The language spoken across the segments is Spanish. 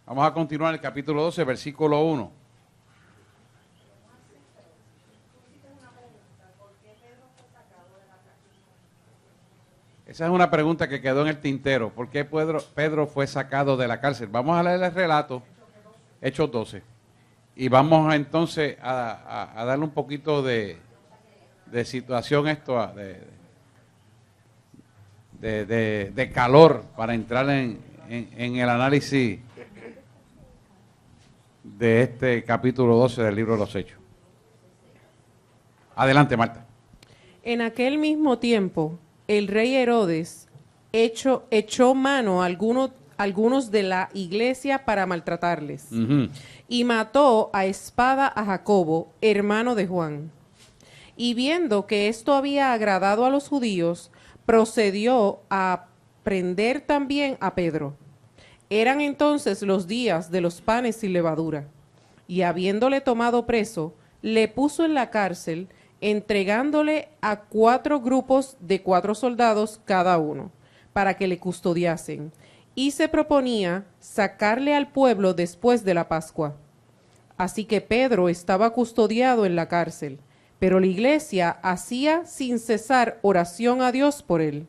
Vamos a continuar el capítulo 12, versículo 1. Esa es una pregunta que quedó en el tintero. ¿Por qué Pedro fue sacado de la cárcel? Vamos a leer el relato, Hechos 12. Y vamos entonces a darle un poquito de situación esto, de calor para entrar en el análisis de este capítulo 12 del libro de los Hechos. Adelante, Marta. En aquel mismo tiempo, el rey Herodes echó mano a algunos de la iglesia para maltratarles, y mató a espada a Jacobo, hermano de Juan. Y viendo que esto había agradado a los judíos, procedió a prender también a Pedro. Eran entonces los días de los panes sin levadura, y habiéndole tomado preso, le puso en la cárcel, entregándole a 4 grupos de 4 soldados cada uno, para que le custodiasen, y se proponía sacarle al pueblo después de la Pascua. Así que Pedro estaba custodiado en la cárcel, pero la iglesia hacía sin cesar oración a Dios por él.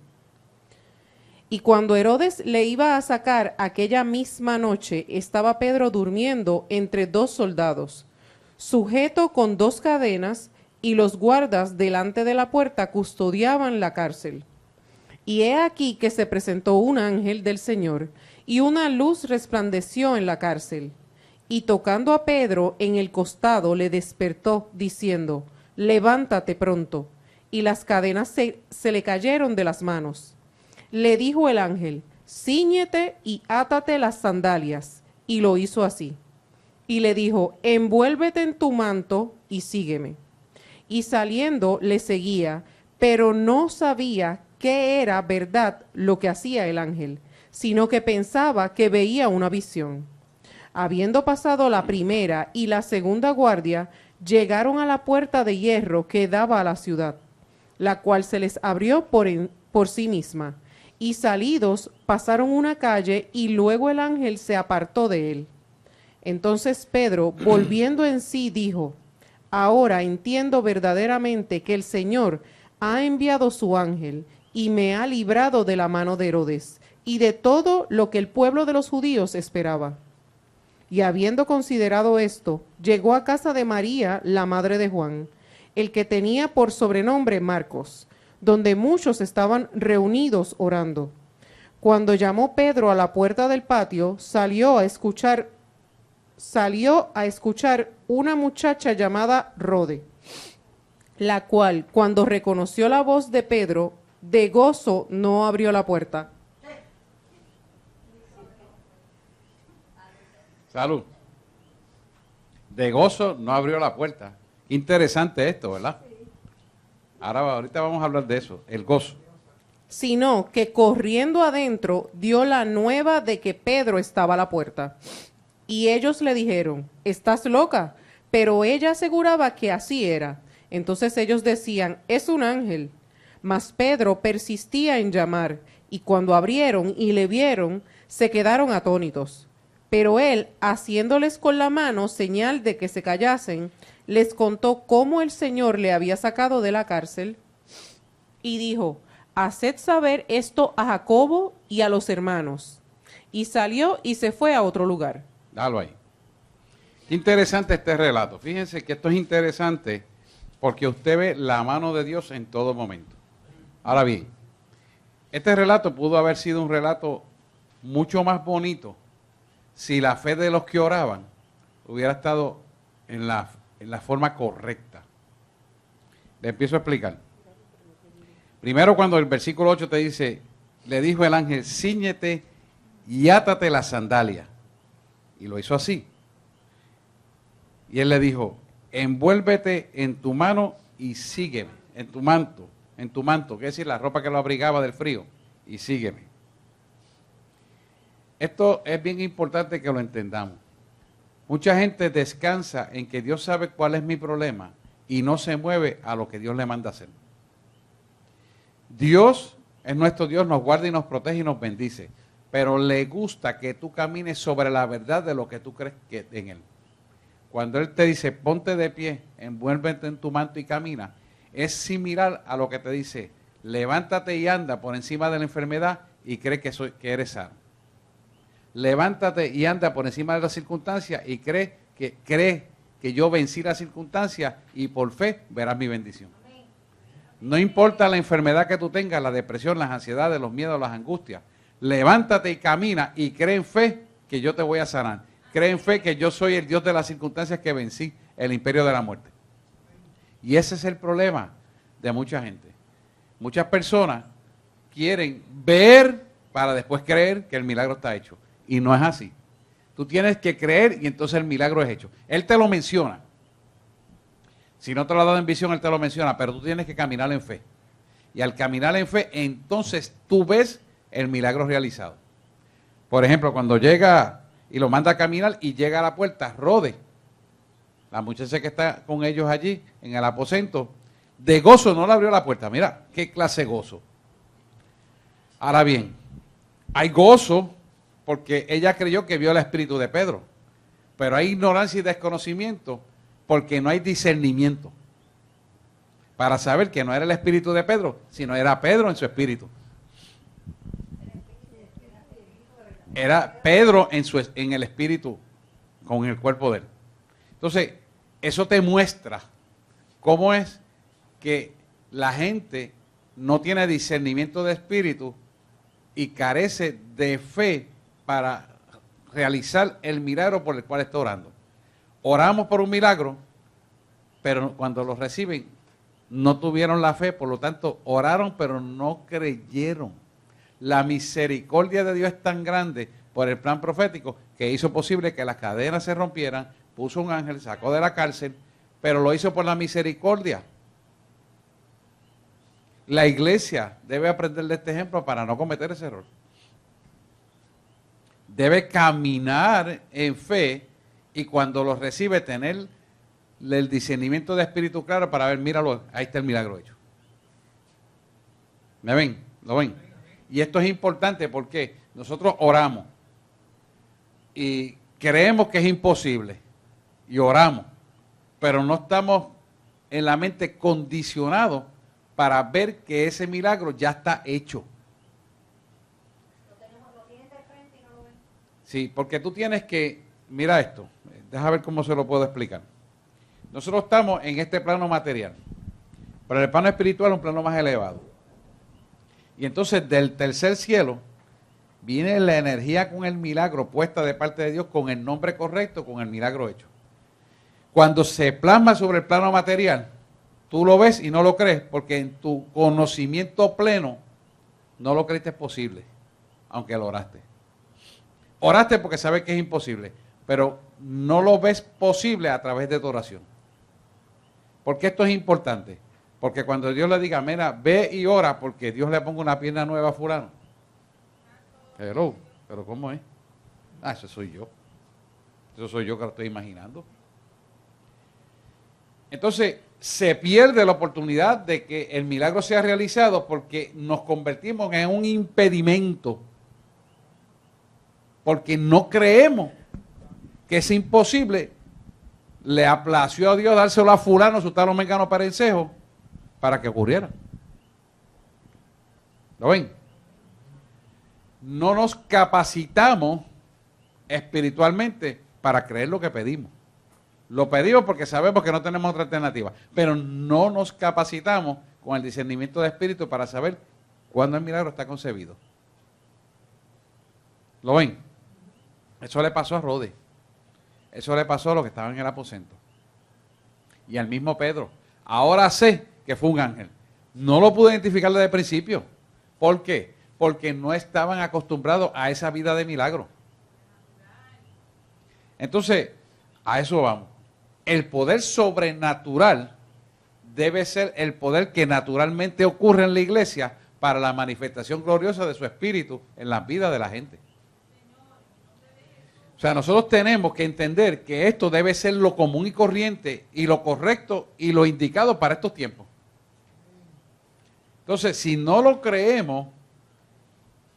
Y cuando Herodes le iba a sacar aquella misma noche, estaba Pedro durmiendo entre 2 soldados, sujeto con 2 cadenas, y los guardas delante de la puerta custodiaban la cárcel. Y he aquí que se presentó un ángel del Señor, y una luz resplandeció en la cárcel. Y tocando a Pedro en el costado, le despertó, diciendo: levántate pronto. Y las cadenas se le cayeron de las manos. Le dijo el ángel: cíñete y átate las sandalias. Y lo hizo así. Y le dijo: envuélvete en tu manto y sígueme. Y saliendo le seguía, pero no sabía qué era verdad lo que hacía el ángel, sino que pensaba que veía una visión. Habiendo pasado la primera y la segunda guardia, llegaron a la puerta de hierro que daba a la ciudad, la cual se les abrió por sí misma. Y salidos pasaron una calle, y luego el ángel se apartó de él. Entonces Pedro, volviendo en sí, dijo: ahora entiendo verdaderamente que el Señor ha enviado su ángel y me ha librado de la mano de Herodes y de todo lo que el pueblo de los judíos esperaba. Y habiendo considerado esto, llegó a casa de María, la madre de Juan, el que tenía por sobrenombre Marcos, donde muchos estaban reunidos orando. Cuando llamó Pedro a la puerta del patio, salió a escuchar una muchacha llamada Rode, la cual, cuando reconoció la voz de Pedro, de gozo no abrió la puerta. Salud. De gozo no abrió la puerta. Interesante esto, ¿verdad? Ahorita vamos a hablar de eso, el gozo. Sino que corriendo adentro dio la nueva de que Pedro estaba a la puerta. Y ellos le dijeron: ¿estás loca? Pero ella aseguraba que así era. Entonces ellos decían: es un ángel. Mas Pedro persistía en llamar, y cuando abrieron y le vieron, se quedaron atónitos. Pero él, haciéndoles con la mano señal de que se callasen, les contó cómo el Señor le había sacado de la cárcel, y dijo: haced saber esto a Jacobo y a los hermanos. Y salió y se fue a otro lugar. Dalo ahí. Interesante este relato. Fíjense que esto es interesante porque usted ve la mano de Dios en todo momento. Ahora bien, este relato pudo haber sido un relato mucho más bonito si la fe de los que oraban hubiera estado en la forma correcta. Le empiezo a explicar. Primero, cuando el versículo 8 te dice: le dijo el ángel, cíñete y átate las sandalias. Y lo hizo así. Y él le dijo: envuélvete en tu mano y sígueme. En tu manto, quiere decir la ropa que lo abrigaba del frío, y sígueme. Esto es bien importante que lo entendamos. Mucha gente descansa en que Dios sabe cuál es mi problema y no se mueve a lo que Dios le manda hacer. Dios es nuestro Dios, nos guarda y nos protege y nos bendice. pero le gusta que tú camines sobre la verdad de lo que tú crees que en él. Cuando él te dice, ponte de pie, envuélvete en tu manto y camina, es similar a lo que te dice, levántate y anda por encima de la enfermedad y cree que eres sano. Levántate y anda por encima de las circunstancias y cree que yo vencí las circunstancias y por fe verás mi bendición. No importa la enfermedad que tú tengas, la depresión, las ansiedades, los miedos, las angustias. Levántate y camina y cree en fe que yo te voy a sanar. Cree en fe que yo soy el Dios de las circunstancias que vencí el imperio de la muerte. Y ese es el problema de mucha gente. Muchas personas quieren ver para después creer que el milagro está hecho. Y no es así. Tú tienes que creer y entonces el milagro es hecho. Él te lo menciona. Si no te lo ha dado en visión, Él te lo menciona, pero tú tienes que caminar en fe. Y al caminar en fe, entonces tú ves el milagro realizado. Por ejemplo, cuando llega y lo manda a caminar y llega a la puerta, Rode, la muchacha que está con ellos allí en el aposento, de gozo no le abrió la puerta. Mira, qué clase de gozo. Ahora bien, hay gozo porque ella creyó que vio el espíritu de Pedro, pero hay ignorancia y desconocimiento porque no hay discernimiento para saber que no era el espíritu de Pedro, sino era Pedro en su espíritu. Era Pedro en el espíritu, con el cuerpo de él. Entonces, eso te muestra cómo es que la gente no tiene discernimiento de espíritu y carece de fe para realizar el milagro por el cual está orando. Oramos por un milagro, pero cuando lo reciben no tuvieron la fe, por lo tanto oraron pero no creyeron. La misericordia de Dios es tan grande por el plan profético que hizo posible que las cadenas se rompieran, puso un ángel, sacó de la cárcel, pero lo hizo por la misericordia. La iglesia debe aprender de este ejemplo para no cometer ese error. Debe caminar en fe y cuando lo recibe tener el discernimiento de espíritu claro para ver, míralo, ahí está el milagro hecho. ¿Me ven? ¿Lo ven? Y esto es importante porque nosotros oramos y creemos que es imposible y oramos, pero no estamos en la mente condicionados para ver que ese milagro ya está hecho. Lo tienes de frente y no lo ven. Sí, porque tú tienes que, mira esto, déjame ver cómo se lo puedo explicar. Nosotros estamos en este plano material, pero el plano espiritual es un plano más elevado. Y entonces del tercer cielo viene la energía con el milagro puesta de parte de Dios con el nombre correcto, con el milagro hecho. Cuando se plasma sobre el plano material, tú lo ves y no lo crees porque en tu conocimiento pleno no lo creíste posible, aunque lo oraste. Oraste porque sabes que es imposible, pero no lo ves posible a través de tu oración. ¿Por qué esto es importante? Porque cuando Dios le diga, mira, ve y ora porque Dios le ponga una pierna nueva a fulano. Pero ¿cómo es? Ah, eso soy yo. Eso soy yo que lo estoy imaginando. Entonces, se pierde la oportunidad de que el milagro sea realizado porque nos convertimos en un impedimento. Porque no creemos que es imposible. Le aplació a Dios dárselo a fulano, su talo mengano parencejo, para que ocurriera. ¿Lo ven? No nos capacitamos espiritualmente para creer lo que pedimos. Lo pedimos porque sabemos que no tenemos otra alternativa, pero no nos capacitamos con el discernimiento de espíritu para saber cuándo el milagro está concebido. ¿Lo ven? Eso le pasó a Rode. Eso le pasó a los que estaban en el aposento. Y al mismo Pedro. Ahora sé que fue un ángel. No lo pude identificar desde el principio. ¿Por qué? Porque no estaban acostumbrados a esa vida de milagro. Entonces, a eso vamos. El poder sobrenatural debe ser el poder que naturalmente ocurre en la iglesia para la manifestación gloriosa de su espíritu en la vida de la gente. O sea, nosotros tenemos que entender que esto debe ser lo común y corriente y lo correcto y lo indicado para estos tiempos. Entonces, si no lo creemos,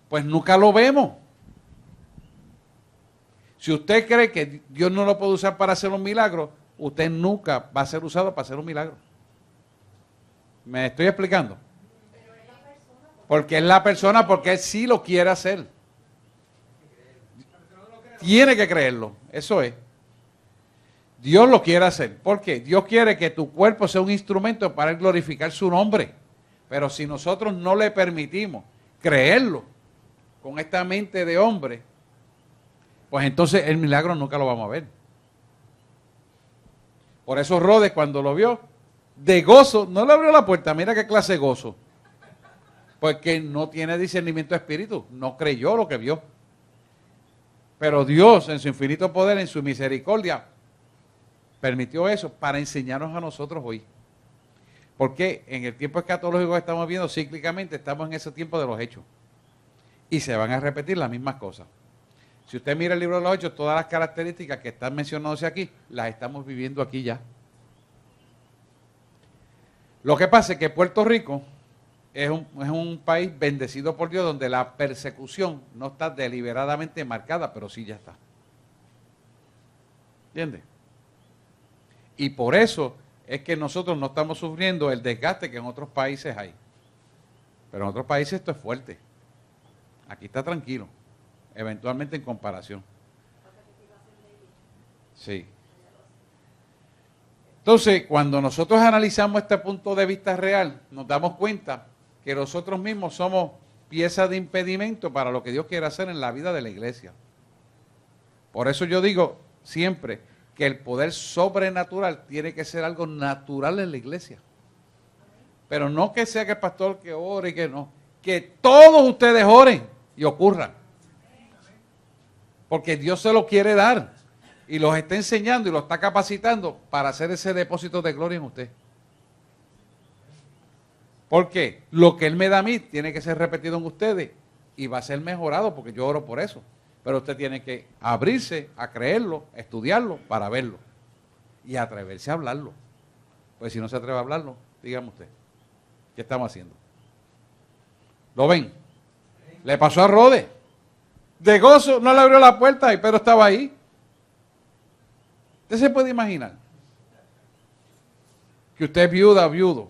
pues nunca lo vemos. Si usted cree que Dios no lo puede usar para hacer un milagro, usted nunca va a ser usado para hacer un milagro. ¿Me estoy explicando? Porque es la persona, porque él sí lo quiere hacer. Tiene que creerlo, eso es. Dios lo quiere hacer. ¿Por qué? Dios quiere que tu cuerpo sea un instrumento para glorificar su nombre. Pero si nosotros no le permitimos creerlo con esta mente de hombre, pues entonces el milagro nunca lo vamos a ver. Por eso Rodes, cuando lo vio, de gozo, no le abrió la puerta. Mira qué clase de gozo. Porque no tiene discernimiento de espíritu, no creyó lo que vio. Pero Dios, en su infinito poder, en su misericordia, permitió eso para enseñarnos a nosotros hoy. Porque en el tiempo escatológico que estamos viendo, cíclicamente, estamos en ese tiempo de los hechos. Y se van a repetir las mismas cosas. Si usted mira el libro de los hechos, todas las características que están mencionándose aquí, las estamos viviendo aquí ya. Lo que pasa es que Puerto Rico es un país bendecido por Dios, donde la persecución no está deliberadamente marcada, pero sí ya está. ¿Entiendes? Y por eso es que nosotros no estamos sufriendo el desgaste que en otros países hay. Pero en otros países esto es fuerte. Aquí está tranquilo, eventualmente en comparación. Sí. Entonces, cuando nosotros analizamos este punto de vista real, nos damos cuenta que nosotros mismos somos pieza de impedimento para lo que Dios quiere hacer en la vida de la iglesia. Por eso yo digo siempre que el poder sobrenatural tiene que ser algo natural en la iglesia. Pero no que sea que el pastor que ore y que no. Que todos ustedes oren y ocurran. Porque Dios se lo quiere dar. Y los está enseñando y los está capacitando para hacer ese depósito de gloria en usted. Porque lo que Él me da a mí tiene que ser repetido en ustedes y va a ser mejorado porque yo oro por eso. Pero usted tiene que abrirse a creerlo, a estudiarlo para verlo y atreverse a hablarlo. Pues si no se atreve a hablarlo, dígame usted, ¿qué estamos haciendo? ¿Lo ven? Le pasó a Rodes. De gozo no le abrió la puerta y Pedro estaba ahí. ¿Usted se puede imaginar que usted es viuda o viudo?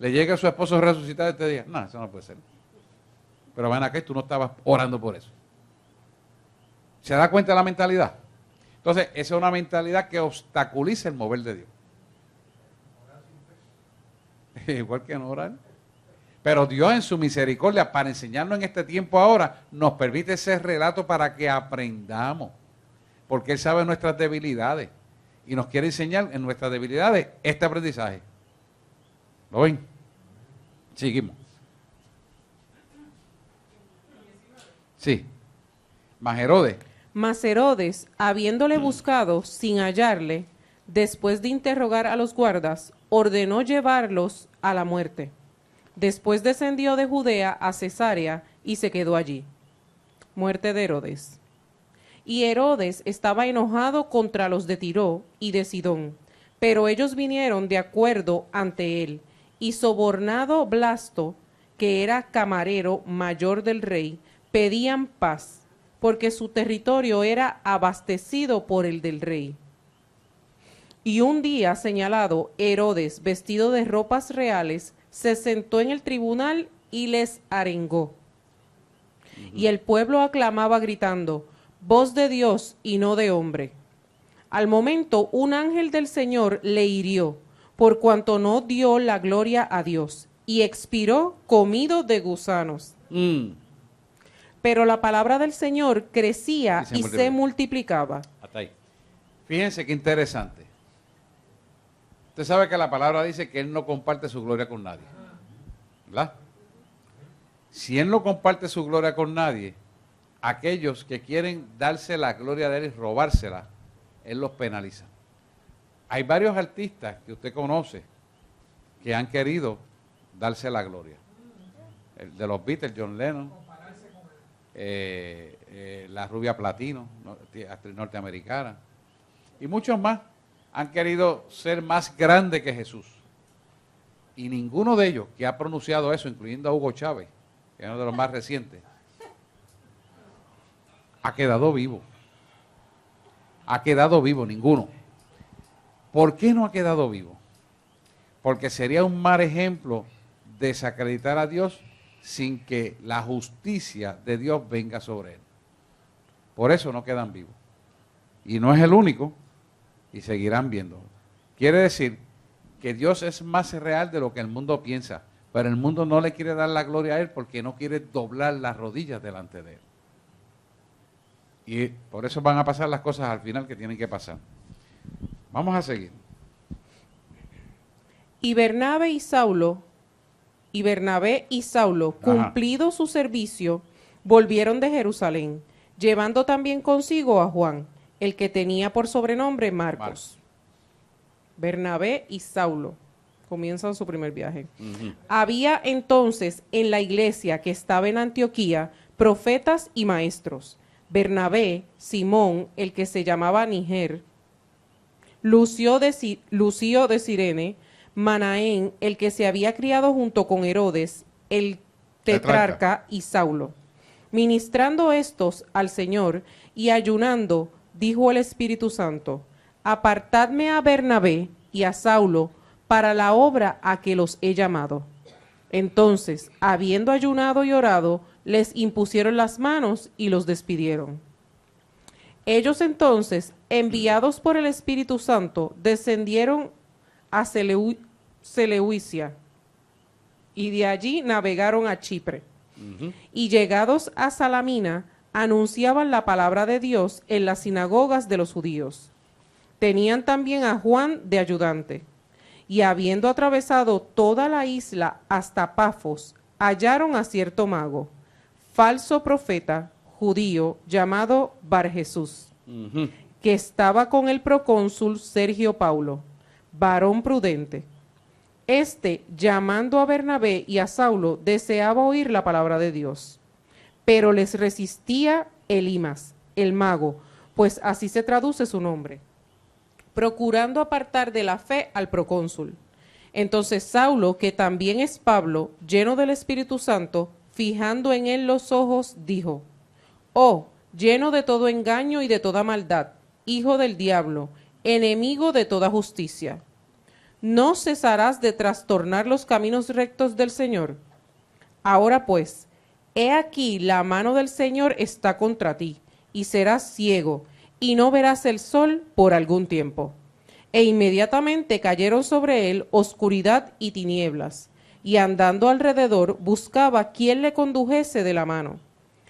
Le llega a su esposo resucitado este día. No, eso no puede ser. Pero ven acá, tú no estabas orando por eso. ¿Se da cuenta de la mentalidad? Entonces, esa es una mentalidad que obstaculiza el mover de Dios. Igual que no orar. Pero Dios en su misericordia, para enseñarnos en este tiempo ahora, nos permite ese relato para que aprendamos. Porque Él sabe nuestras debilidades. Y nos quiere enseñar en nuestras debilidades este aprendizaje. ¿Lo ven? Seguimos. Sí. Mas Herodes, habiéndole buscado sin hallarle, después de interrogar a los guardas, ordenó llevarlos a la muerte. Después descendió de Judea a Cesarea y se quedó allí. Muerte de Herodes. Y Herodes estaba enojado contra los de Tiro y de Sidón, pero ellos vinieron de acuerdo ante él, y sobornado Blasto, que era camarero mayor del rey, pedían paz, porque su territorio era abastecido por el del rey. Y un día señalado, Herodes, vestido de ropas reales, se sentó en el tribunal y les arengó. Y el pueblo aclamaba gritando, voz de Dios y no de hombre. Al momento, un ángel del Señor le hirió, por cuanto no dio la gloria a Dios, y expiró comido de gusanos. Pero la palabra del Señor crecía y se multiplicaba. Hasta ahí. Fíjense qué interesante. Usted sabe que la palabra dice que Él no comparte su gloria con nadie. ¿Verdad? Si Él no comparte su gloria con nadie, aquellos que quieren darse la gloria de Él y robársela, Él los penaliza. Hay varios artistas que usted conoce que han querido darse la gloria. El de los Beatles, John Lennon, la rubia Platino, actriz norteamericana, y muchos más han querido ser más grandes que Jesús. Y ninguno de ellos que ha pronunciado eso, incluyendo a Hugo Chávez, que es uno de los más recientes, ha quedado vivo. ha quedado vivo, ninguno. ¿Por qué no ha quedado vivo? Porque sería un mal ejemplo desacreditar a Dios sin que la justicia de Dios venga sobre él. Por eso no quedan vivos. Y no es el único, y seguirán viendo. Quiere decir que Dios es más real de lo que el mundo piensa, pero el mundo no le quiere dar la gloria a él porque no quiere doblar las rodillas delante de él. Y por eso van a pasar las cosas al final que tienen que pasar. Vamos a seguir. Y Bernabé y Saulo, cumplido su servicio, volvieron de Jerusalén, llevando también consigo a Juan, el que tenía por sobrenombre Marcos. Bernabé y Saulo comienzan su primer viaje. Había entonces en la iglesia que estaba en Antioquía profetas y maestros. Bernabé, Simón, el que se llamaba Niger, Lucio de Cirene, Manaén, el que se había criado junto con Herodes, el tetrarca, y Saulo. Ministrando estos al Señor y ayunando, dijo el Espíritu Santo: apartadme a Bernabé y a Saulo para la obra a que los he llamado. Entonces, habiendo ayunado y orado, les impusieron las manos y los despidieron. Ellos entonces, enviados por el Espíritu Santo, descendieron a Seleucia y de allí navegaron a Chipre. Y llegados a Salamina, anunciaban la palabra de Dios en las sinagogas de los judíos. Tenían también a Juan de ayudante. Y habiendo atravesado toda la isla hasta Pafos, hallaron a cierto mago, falso profeta judío, llamado Barjesús, que estaba con el procónsul Sergio Paulo, varón prudente. Este, llamando a Bernabé y a Saulo, deseaba oír la palabra de Dios, pero les resistía Elimas, el mago, pues así se traduce su nombre, procurando apartar de la fe al procónsul. Entonces Saulo, que también es Pablo, lleno del Espíritu Santo, fijando en él los ojos, dijo: oh, lleno de todo engaño y de toda maldad, hijo del diablo, enemigo de toda justicia, ¿no cesarás de trastornar los caminos rectos del Señor? Ahora pues, he aquí la mano del Señor está contra ti, y serás ciego, y no verás el sol por algún tiempo. E inmediatamente cayeron sobre él oscuridad y tinieblas, y andando alrededor buscaba quién le condujese de la mano.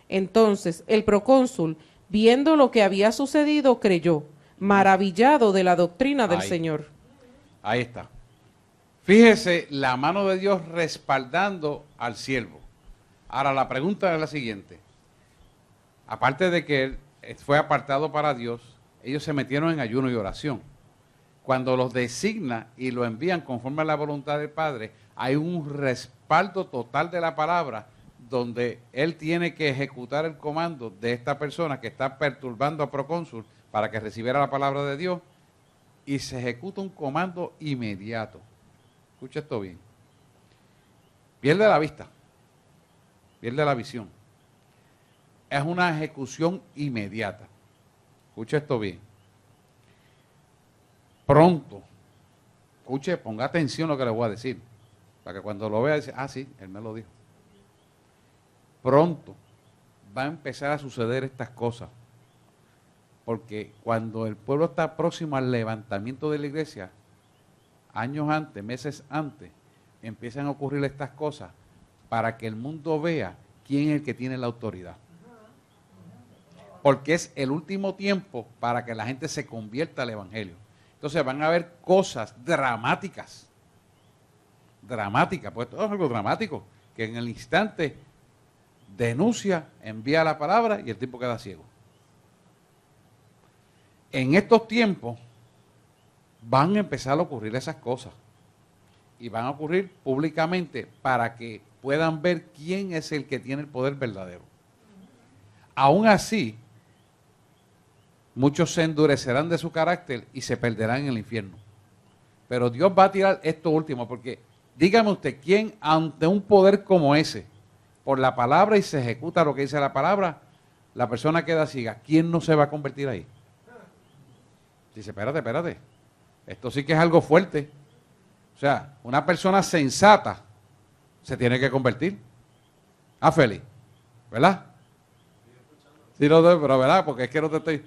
Entonces el procónsul, viendo lo que había sucedido, creyó, maravillado de la doctrina del Señor. Ahí está. Fíjese la mano de Dios respaldando al siervo. Ahora la pregunta es la siguiente. Aparte de que él fue apartado para Dios, ellos se metieron en ayuno y oración. Cuando los designa y lo envían conforme a la voluntad del Padre, hay un respaldo total de la palabra donde él tiene que ejecutar el comando de esta persona que está perturbando a procónsul para que recibiera la palabra de Dios, y se ejecuta un comando inmediato. Escucha esto bien. Pierde la vista, pierde la visión. Es una ejecución inmediata. Escucha esto bien. Pronto, escuche, ponga atención a lo que le voy a decir, para que cuando lo vea dice: ah, sí, él me lo dijo. Pronto va a empezar a suceder estas cosas, porque cuando el pueblo está próximo al levantamiento de la iglesia, años antes, meses antes, empiezan a ocurrir estas cosas para que el mundo vea quién es el que tiene la autoridad. Porque es el último tiempo para que la gente se convierta al evangelio. Entonces van a haber cosas dramáticas, pues todo es algo dramático, que en el instante denuncia, envía la palabra y el tipo queda ciego. En estos tiempos van a empezar a ocurrir esas cosas y van a ocurrir públicamente para que puedan ver quién es el que tiene el poder verdadero. Aún así, muchos se endurecerán de su carácter y se perderán en el infierno. Pero Dios va a tirar esto último, porque dígame usted, ¿quién ante un poder como ese, por la palabra y se ejecuta lo que dice la palabra, la persona queda ciega? ¿Quién no se va a convertir ahí? Dice, espérate, espérate. Esto sí que es algo fuerte. O sea, una persona sensata se tiene que convertir. Ah, Félix, ¿verdad? Sí, no, pero ¿verdad? Porque es que no te estoy...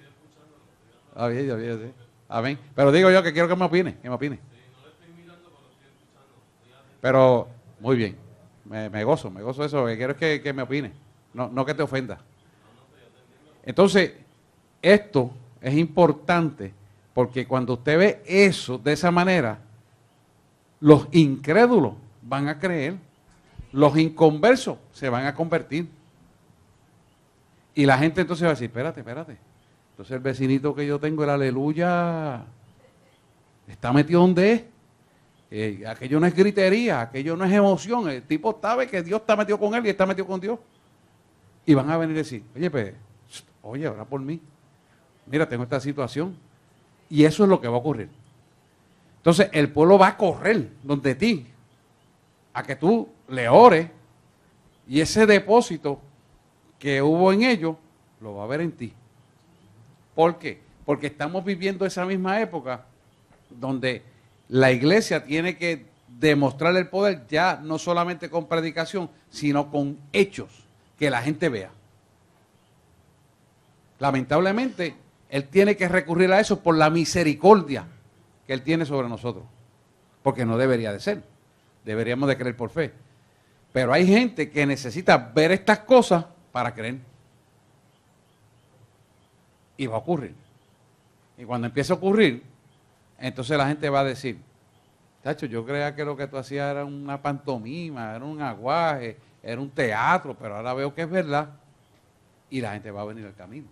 Ah, bien, sí. Amén. Pero digo yo que quiero que me opine. Pero, muy bien. Me gozo de eso. Lo que quiero es que me opine. No que te ofenda. Entonces, esto es importante porque cuando usted ve eso de esa manera, los incrédulos van a creer, los inconversos se van a convertir. Y la gente entonces va a decir, espérate. Entonces el vecinito que yo tengo, el aleluya, está metido donde es. Aquello no es gritería, aquello no es emoción. El tipo sabe que Dios está metido con él y está metido con Dios. Y van a venir y decir, oye, ora por mí. Mira, tengo esta situación. Y eso es lo que va a ocurrir. Entonces, el pueblo va a correr donde ti, a que tú le ores, y ese depósito que hubo en ellos, lo va a ver en ti. ¿Por qué? Porque estamos viviendo esa misma época donde la iglesia tiene que demostrar el poder ya no solamente con predicación, sino con hechos, que la gente vea. Lamentablemente, Él tiene que recurrir a eso por la misericordia que Él tiene sobre nosotros. Porque no debería de ser. Deberíamos de creer por fe. Pero hay gente que necesita ver estas cosas para creer. Y va a ocurrir. Y cuando empiece a ocurrir, entonces la gente va a decir, tacho, yo creía que lo que tú hacías era una pantomima, era un aguaje, era un teatro, pero ahora veo que es verdad. Y la gente va a venir al camino.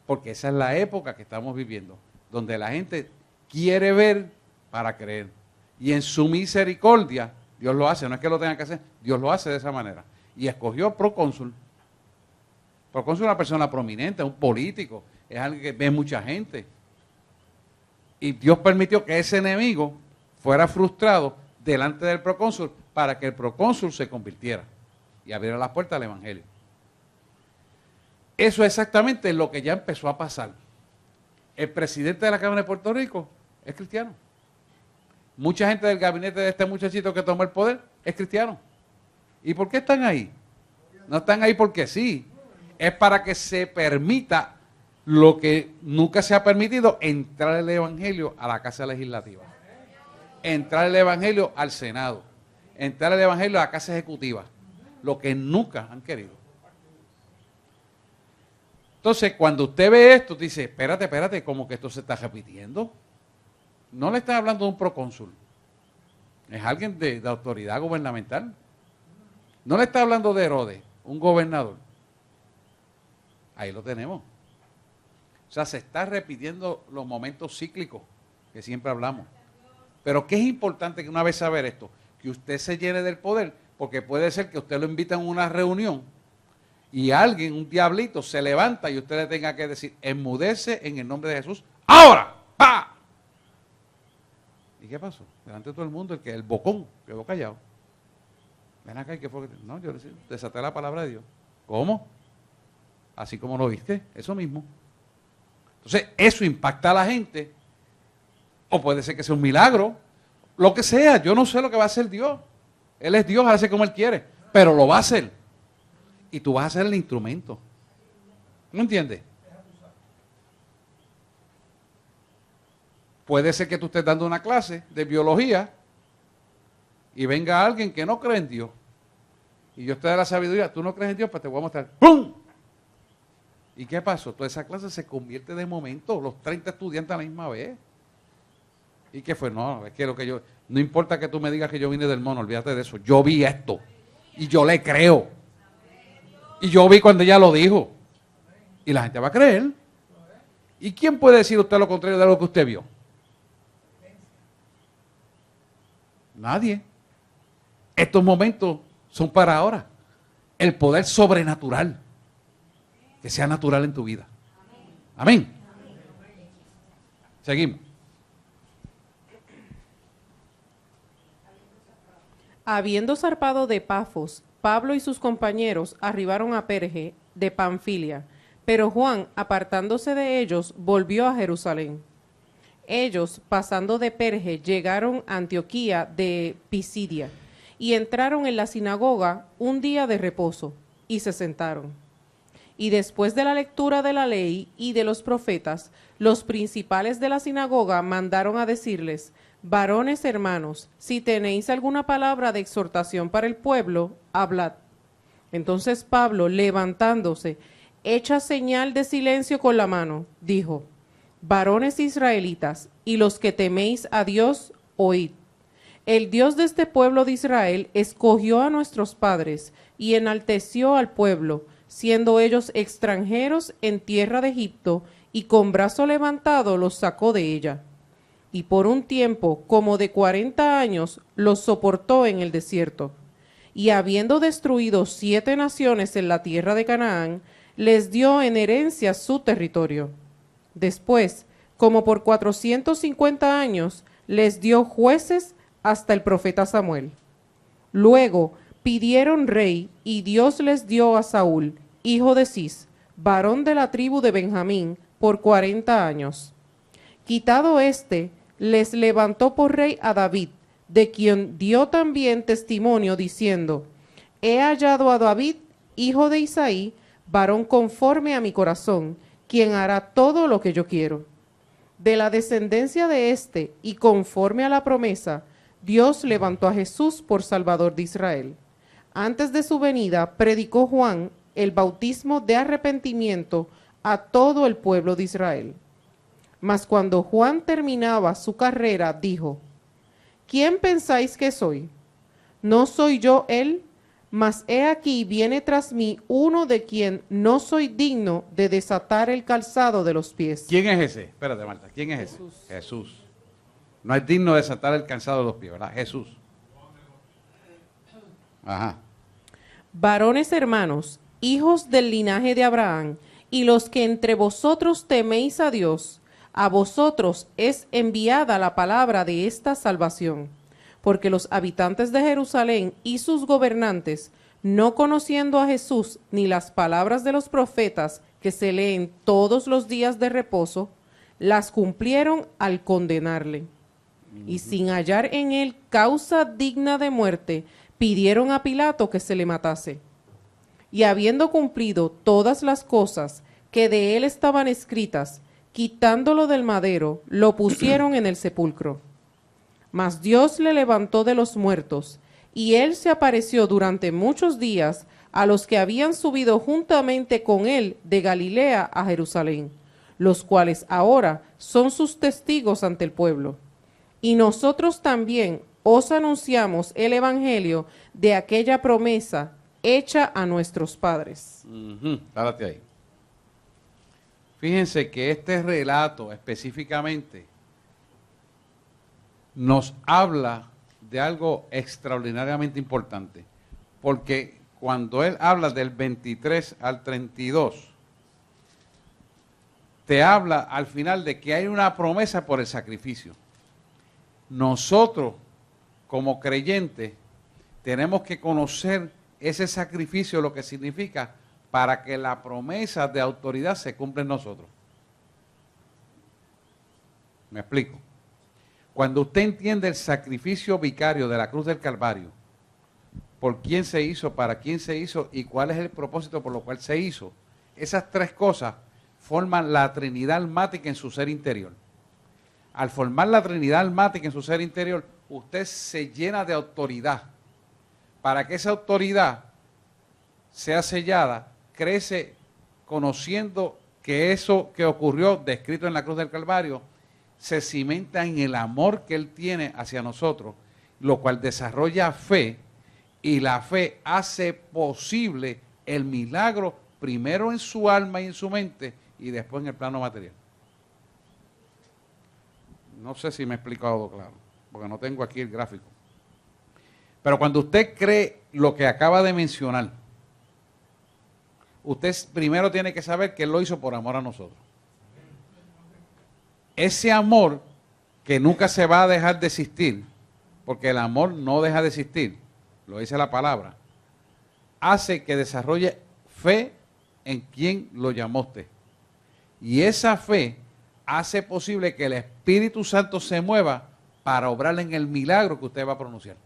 Porque esa es la época que estamos viviendo, donde la gente quiere ver para creer. Y en su misericordia, Dios lo hace, no es que lo tenga que hacer, Dios lo hace de esa manera. Y escogió procónsul. Procónsul es una persona prominente, un político, es alguien que ve mucha gente. Y Dios permitió que ese enemigo fuera frustrado delante del procónsul para que el procónsul se convirtiera y abriera las puertas al evangelio. Eso es exactamente lo que ya empezó a pasar. El presidente de la Cámara de Puerto Rico es cristiano. Mucha gente del gabinete de este muchachito que tomó el poder es cristiano. ¿Y por qué están ahí? No están ahí porque sí. Es para que se permita lo que nunca se ha permitido, entrar el evangelio a la Casa Legislativa. Entrar el evangelio al Senado. Entrar el evangelio a la Casa Ejecutiva. Lo que nunca han querido. Entonces, cuando usted ve esto, dice, espérate, ¿cómo que esto se está repitiendo? No le está hablando de un procónsul. Es alguien de autoridad gubernamental. No le está hablando de Herodes, un gobernador. Ahí lo tenemos. O sea, se está repitiendo los momentos cíclicos que siempre hablamos. Pero ¿qué es importante que una vez saber esto? Que usted se llene del poder, porque puede ser que usted lo invite a una reunión y alguien, un diablito, se levanta y usted le tenga que decir, enmudece en el nombre de Jesús, ¡ahora! ¡Pa! ¿Y qué pasó? Delante de todo el mundo, el bocón quedó callado. Ven acá, ¿y qué fue? No, yo le decía, desaté la palabra de Dios. ¿Cómo? Así como lo viste, eso mismo. Entonces, eso impacta a la gente, o puede ser que sea un milagro, lo que sea, yo no sé lo que va a hacer Dios. Él es Dios, hace como Él quiere, pero lo va a hacer. Y tú vas a ser el instrumento. ¿No entiendes? Puede ser que tú estés dando una clase de biología y venga alguien que no cree en Dios. Y Dios te da la sabiduría, tú no crees en Dios, pues te voy a mostrar. ¡Pum! ¿Y qué pasó? Toda esa clase se convierte de momento, los 30 estudiantes a la misma vez. ¿Y qué fue? No, es que lo que yo, no importa que tú me digas que yo vine del mono, olvídate de eso. Yo vi esto y yo le creo. Y yo vi cuando ella lo dijo. Y la gente va a creer. ¿Y quién puede decir usted lo contrario de lo que usted vio? Nadie. Estos momentos son para ahora. El poder sobrenatural. Que sea natural en tu vida. Amén. Seguimos. Habiendo zarpado de Pafos, Pablo y sus compañeros arribaron a Perge de Panfilia, Pero Juan, apartándose de ellos, volvió a Jerusalén. Ellos, pasando de Perge, llegaron a Antioquía de Pisidia y entraron en la sinagoga un día de reposo y se sentaron. Y después de la lectura de la ley y de los profetas, los principales de la sinagoga mandaron a decirles: varones hermanos, si tenéis alguna palabra de exhortación para el pueblo, hablad. Entonces Pablo, levantándose, hecha señal de silencio con la mano, dijo: varones israelitas, y los que teméis a Dios, oíd. El Dios de este pueblo de Israel escogió a nuestros padres y enalteció al pueblo, siendo ellos extranjeros en tierra de Egipto, y con brazo levantado los sacó de ella. Y por un tiempo, como de 40 años, los soportó en el desierto. Y habiendo destruido 7 naciones en la tierra de Canaán, les dio en herencia su territorio. Después, como por 450 años, les dio jueces hasta el profeta Samuel. Luego pidieron rey, y Dios les dio a Saúl, hijo de Cis, varón de la tribu de Benjamín, por 40 años. Quitado éste, les levantó por rey a David, de quien dio también testimonio, diciendo: he hallado a David, hijo de Isaí, varón conforme a mi corazón, quien hará todo lo que yo quiero. De la descendencia de éste, y conforme a la promesa, Dios levantó a Jesús por Salvador de Israel. Antes de su venida, predicó Juan el bautismo de arrepentimiento a todo el pueblo de Israel. Mas cuando Juan terminaba su carrera, dijo: ¿quién pensáis que soy? ¿No soy yo él? Mas he aquí viene tras mí uno de quien no soy digno de desatar el calzado de los pies. ¿Quién es ese? Espérate, Marta. ¿Quién es ese? Jesús. No es digno de desatar el calzado de los pies, ¿verdad? Jesús. Ajá. Varones hermanos, hijos del linaje de Abraham, y los que entre vosotros teméis a Dios, a vosotros es enviada la palabra de esta salvación. Porque los habitantes de Jerusalén y sus gobernantes, no conociendo a Jesús ni las palabras de los profetas que se leen todos los días de reposo, las cumplieron al condenarle. Y sin hallar en él causa digna de muerte, pidieron a Pilato que se le matase. Y habiendo cumplido todas las cosas que de él estaban escritas, quitándolo del madero, lo pusieron en el sepulcro. Mas Dios le levantó de los muertos, y él se apareció durante muchos días a los que habían subido juntamente con él de Galilea a Jerusalén, los cuales ahora son sus testigos ante el pueblo. Y nosotros también os anunciamos el evangelio de aquella promesa hecha a nuestros padres. Párate ahí. Fíjense que este relato específicamente nos habla de algo extraordinariamente importante, porque cuando él habla del 23 al 32, te habla al final de que hay una promesa por el sacrificio. Nosotros, como creyentes, tenemos que conocer ese sacrificio, lo que significa, para que la promesa de autoridad se cumpla en nosotros. ¿Me explico? Cuando usted entiende el sacrificio vicario de la cruz del Calvario, por quién se hizo, para quién se hizo y cuál es el propósito por lo cual se hizo, esas 3 cosas forman la Trinidad almática en su ser interior. Al formar la Trinidad almática en su ser interior, usted se llena de autoridad. Para que esa autoridad sea sellada, crece conociendo que eso que ocurrió, descrito en la cruz del Calvario, se cimenta en el amor que Él tiene hacia nosotros, lo cual desarrolla fe, y la fe hace posible el milagro primero en su alma y en su mente, y después en el plano material. No sé si me he explicado claro, porque no tengo aquí el gráfico. Pero cuando usted cree lo que acaba de mencionar, usted primero tiene que saber que Él lo hizo por amor a nosotros. Ese amor que nunca se va a dejar de existir, porque el amor no deja de existir, lo dice la palabra, hace que desarrolle fe en quien lo llamó usted. Y esa fe hace posible que el Espíritu Santo se mueva para obrar en el milagro que usted va a pronunciar.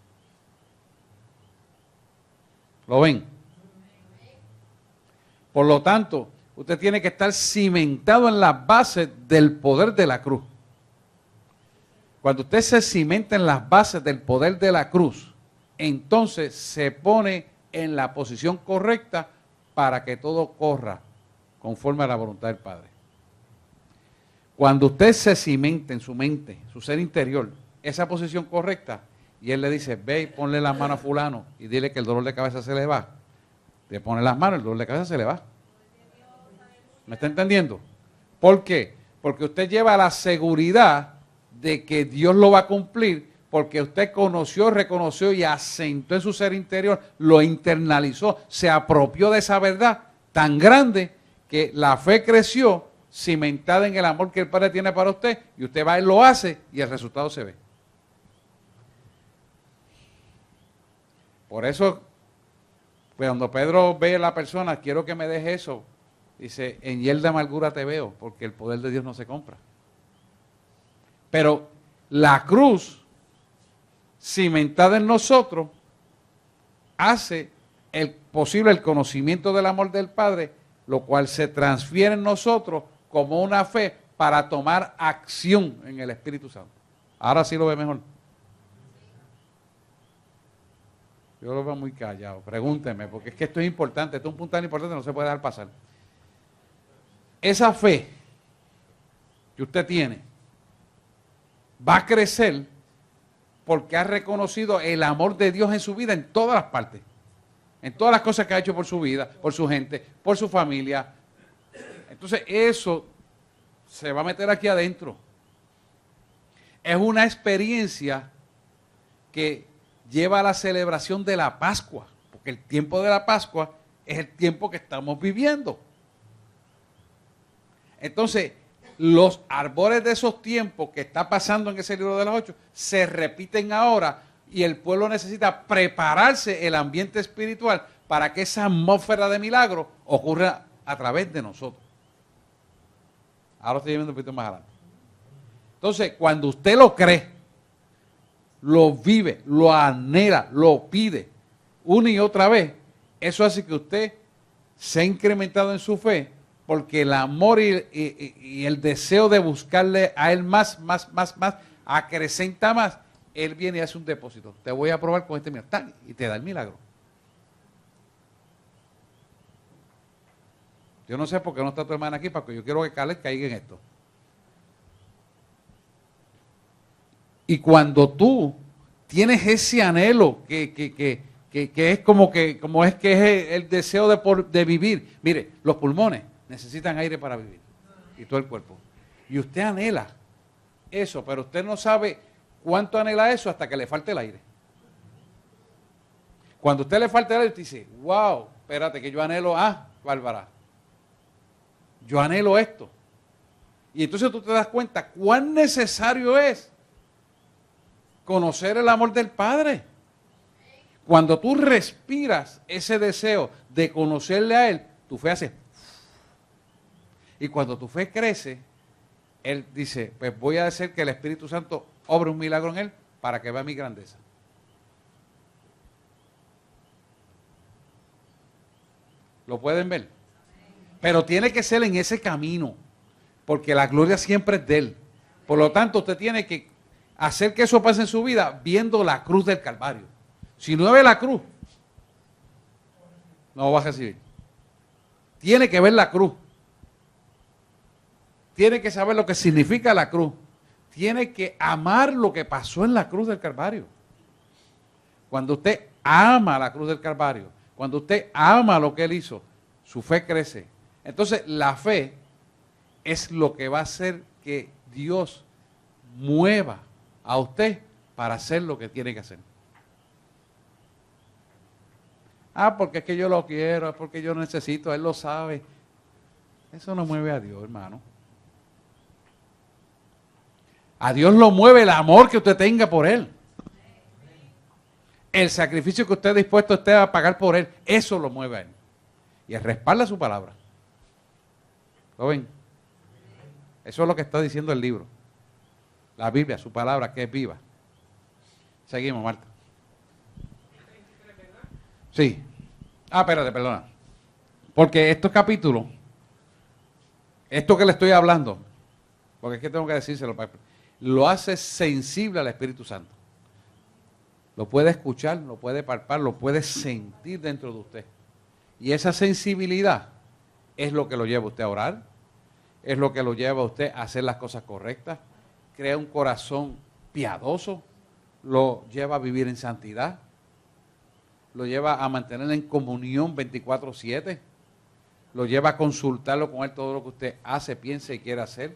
¿Lo ven? Por lo tanto, usted tiene que estar cimentado en las bases del poder de la cruz. Cuando usted se cimenta en las bases del poder de la cruz, entonces se pone en la posición correcta para que todo corra conforme a la voluntad del Padre. Cuando usted se cimenta en su mente, su ser interior, esa posición correcta, y él le dice, ve y ponle las manos a fulano y dile que el dolor de cabeza se le va. Le pone las manos, el dolor de cabeza se le va. ¿Me está entendiendo? ¿Por qué? Porque usted lleva la seguridad de que Dios lo va a cumplir, porque usted conoció, reconoció y asentó en su ser interior, lo internalizó, se apropió de esa verdad tan grande que la fe creció cimentada en el amor que el Padre tiene para usted, y usted va y lo hace y el resultado se ve. Por eso, cuando Pedro ve a la persona, quiero que me deje eso, dice, en hiel de amargura te veo, porque el poder de Dios no se compra. Pero la cruz, cimentada en nosotros, hace posible el conocimiento del amor del Padre, lo cual se transfiere en nosotros como una fe para tomar acción en el Espíritu Santo. Ahora sí lo ve mejor. Yo lo veo muy callado. Pregúnteme, porque es que esto es importante, esto es un punto tan importante, no se puede dejar pasar. Esa fe que usted tiene va a crecer porque ha reconocido el amor de Dios en su vida en todas las partes, en todas las cosas que ha hecho por su vida, por su gente, por su familia. Entonces eso se va a meter aquí adentro. Es una experiencia que lleva a la celebración de la Pascua, porque el tiempo de la Pascua es el tiempo que estamos viviendo. Entonces, los árboles de esos tiempos que está pasando en ese libro de las 8 se repiten ahora, y el pueblo necesita prepararse el ambiente espiritual para que esa atmósfera de milagro ocurra a través de nosotros. Ahora estoy viendo un poquito más adelante. Entonces, cuando usted lo cree, lo vive, lo anhela, lo pide una y otra vez, eso hace que usted se ha incrementado en su fe, porque el amor y el deseo de buscarle a Él más, acrecenta más. Él viene y hace un depósito. Te voy a probar con este milagro. Y te da el milagro. Yo no sé por qué no está tu hermana aquí, porque yo quiero que Caleb caiga en esto. Y cuando tú tienes ese anhelo que es como es el deseo de vivir. Mire, los pulmones necesitan aire para vivir. Y todo el cuerpo. Y usted anhela eso, pero usted no sabe cuánto anhela eso hasta que le falte el aire. Cuando a usted le falta el aire, usted dice, wow, espérate que yo anhelo, Bárbara, yo anhelo esto. Y entonces tú te das cuenta cuán necesario es conocer el amor del Padre. Cuando tú respiras ese deseo de conocerle a Él, tu fe hace. Y cuando tu fe crece, Él dice, pues voy a hacer que el Espíritu Santo obre un milagro en Él para que vea mi grandeza. ¿Lo pueden ver? Pero tiene que ser en ese camino, porque la gloria siempre es de Él. Por lo tanto, usted tiene que hacer que eso pase en su vida viendo la cruz del Calvario. Si no ve la cruz, no va a recibir. Tiene que ver la cruz. Tiene que saber lo que significa la cruz. Tiene que amar lo que pasó en la cruz del Calvario. Cuando usted ama la cruz del Calvario, cuando usted ama lo que Él hizo, su fe crece. Entonces, la fe es lo que va a hacer que Dios mueva a usted para hacer lo que tiene que hacer. Porque es que yo lo quiero, es porque yo necesito, Él lo sabe. Eso no mueve a Dios, hermano. A Dios lo mueve el amor que usted tenga por Él. El sacrificio que usted dispuesto esté a pagar por Él, eso lo mueve a Él. Y Él respalda su palabra. ¿Lo ven? Eso es lo que está diciendo el libro. La Biblia, su palabra, que es viva. Seguimos, Marta. Sí. Espérate, perdona. Porque estos capítulos, esto que le estoy hablando, porque es que tengo que decírselo, lo hace sensible al Espíritu Santo. Lo puede escuchar, lo puede palpar, lo puede sentir dentro de usted. Y esa sensibilidad es lo que lo lleva a usted a orar, es lo que lo lleva a usted a hacer las cosas correctas, crea un corazón piadoso, lo lleva a vivir en santidad, lo lleva a mantener en comunión 24/7, lo lleva a consultarlo con él todo lo que usted hace, piensa y quiere hacer.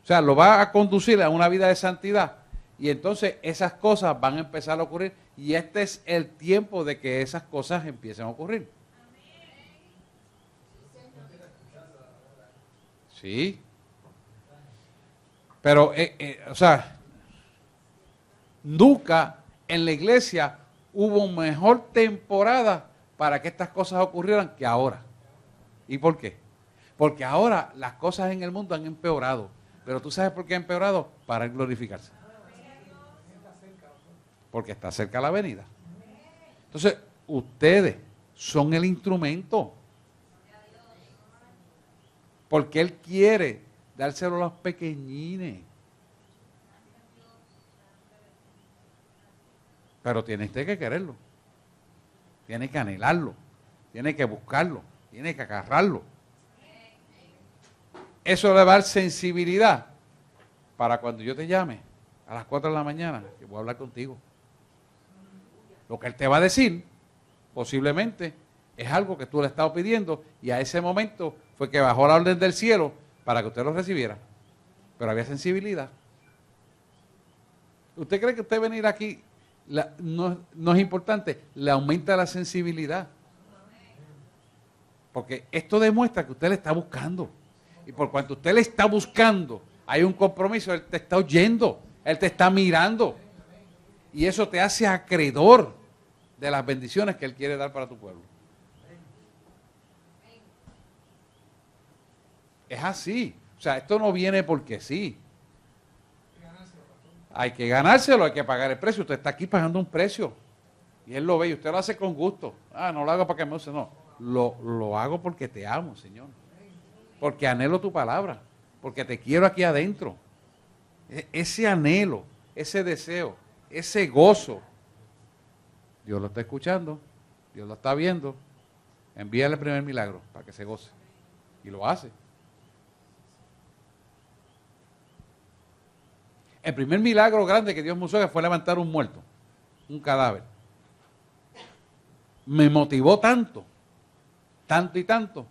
O sea, lo va a conducir a una vida de santidad y entonces esas cosas van a empezar a ocurrir y este es el tiempo de que esas cosas empiecen a ocurrir. Sí. Pero, o sea, nunca en la iglesia hubo mejor temporada para que estas cosas ocurrieran que ahora. ¿Y por qué? Porque ahora las cosas en el mundo han empeorado. Pero ¿tú sabes por qué han empeorado? Para glorificarse. Porque está cerca la venida. Entonces, ustedes son el instrumento. Porque Él quiere dárselo a los pequeñines. Pero tiene usted que quererlo. Tiene que anhelarlo. Tiene que buscarlo. Tiene que agarrarlo. Eso le va a dar sensibilidad para cuando yo te llame a las 4 de la mañana, que voy a hablar contigo. Lo que Él te va a decir, posiblemente, es algo que tú le estabas pidiendo y a ese momento fue que bajó la orden del cielo para que usted lo recibiera. Pero había sensibilidad. ¿Usted cree que usted venir aquí no es importante? Le aumenta la sensibilidad. Porque esto demuestra que usted le está buscando. Y por cuanto usted le está buscando, hay un compromiso, Él te está oyendo, Él te está mirando. Y eso te hace acreedor de las bendiciones que Él quiere dar para tu pueblo. Es así. O sea, esto no viene porque sí. Hay que ganárselo, hay que pagar el precio. Usted está aquí pagando un precio. Y Él lo ve y usted lo hace con gusto. No lo hago para que me use, no. Lo hago porque te amo, Señor. Porque anhelo tu palabra. Porque te quiero aquí adentro. Ese anhelo, ese deseo, ese gozo. Dios lo está escuchando. Dios lo está viendo. Envíale el primer milagro para que se goce. Y lo hace. El primer milagro grande que Dios me usó fue levantar un muerto, un cadáver. Me motivó tanto, tanto y tanto,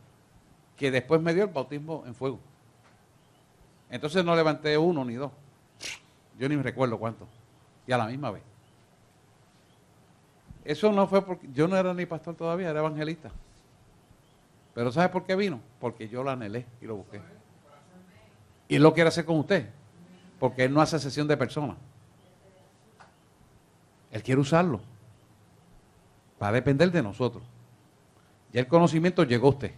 que después me dio el bautismo en fuego. Entonces no levanté uno ni dos. Yo ni me recuerdo cuánto. Y a la misma vez. Eso no fue porque yo no era ni pastor todavía, era evangelista. Pero ¿sabe por qué vino? Porque yo lo anhelé y lo busqué. Y Él lo quiere hacer con usted. Porque Él no hace sesión de personas. Él quiere usarlo. Va a depender de nosotros. Ya el conocimiento llegó a usted.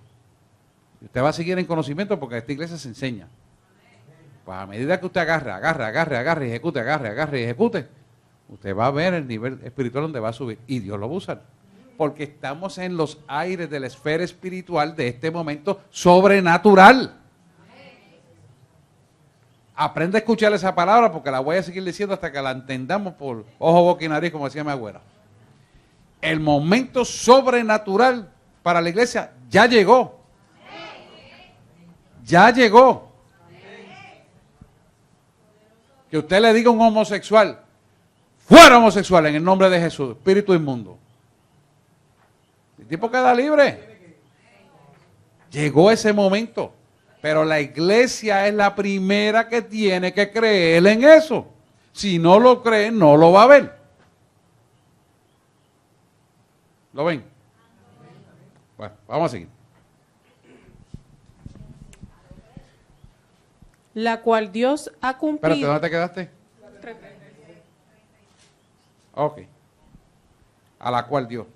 Y usted va a seguir en conocimiento porque esta iglesia se enseña. Pues a medida que usted agarre, ejecute, usted va a ver el nivel espiritual donde va a subir. Y Dios lo va a usar. Porque estamos en los aires de la esfera espiritual de este momento sobrenatural. Aprende a escuchar esa palabra porque la voy a seguir diciendo hasta que la entendamos por ojo, boca y nariz, como decía mi abuela. El momento sobrenatural para la iglesia ya llegó. Ya llegó. Que usted le diga a un homosexual, fuera homosexual en el nombre de Jesús, espíritu inmundo. El tipo queda libre. Llegó ese momento. Pero la iglesia es la primera que tiene que creer en eso. Si no lo cree, no lo va a ver. ¿Lo ven? Bueno, vamos a seguir. La cual Dios ha cumplido. Espérate, ¿dónde te quedaste? Ok. A la cual Dios.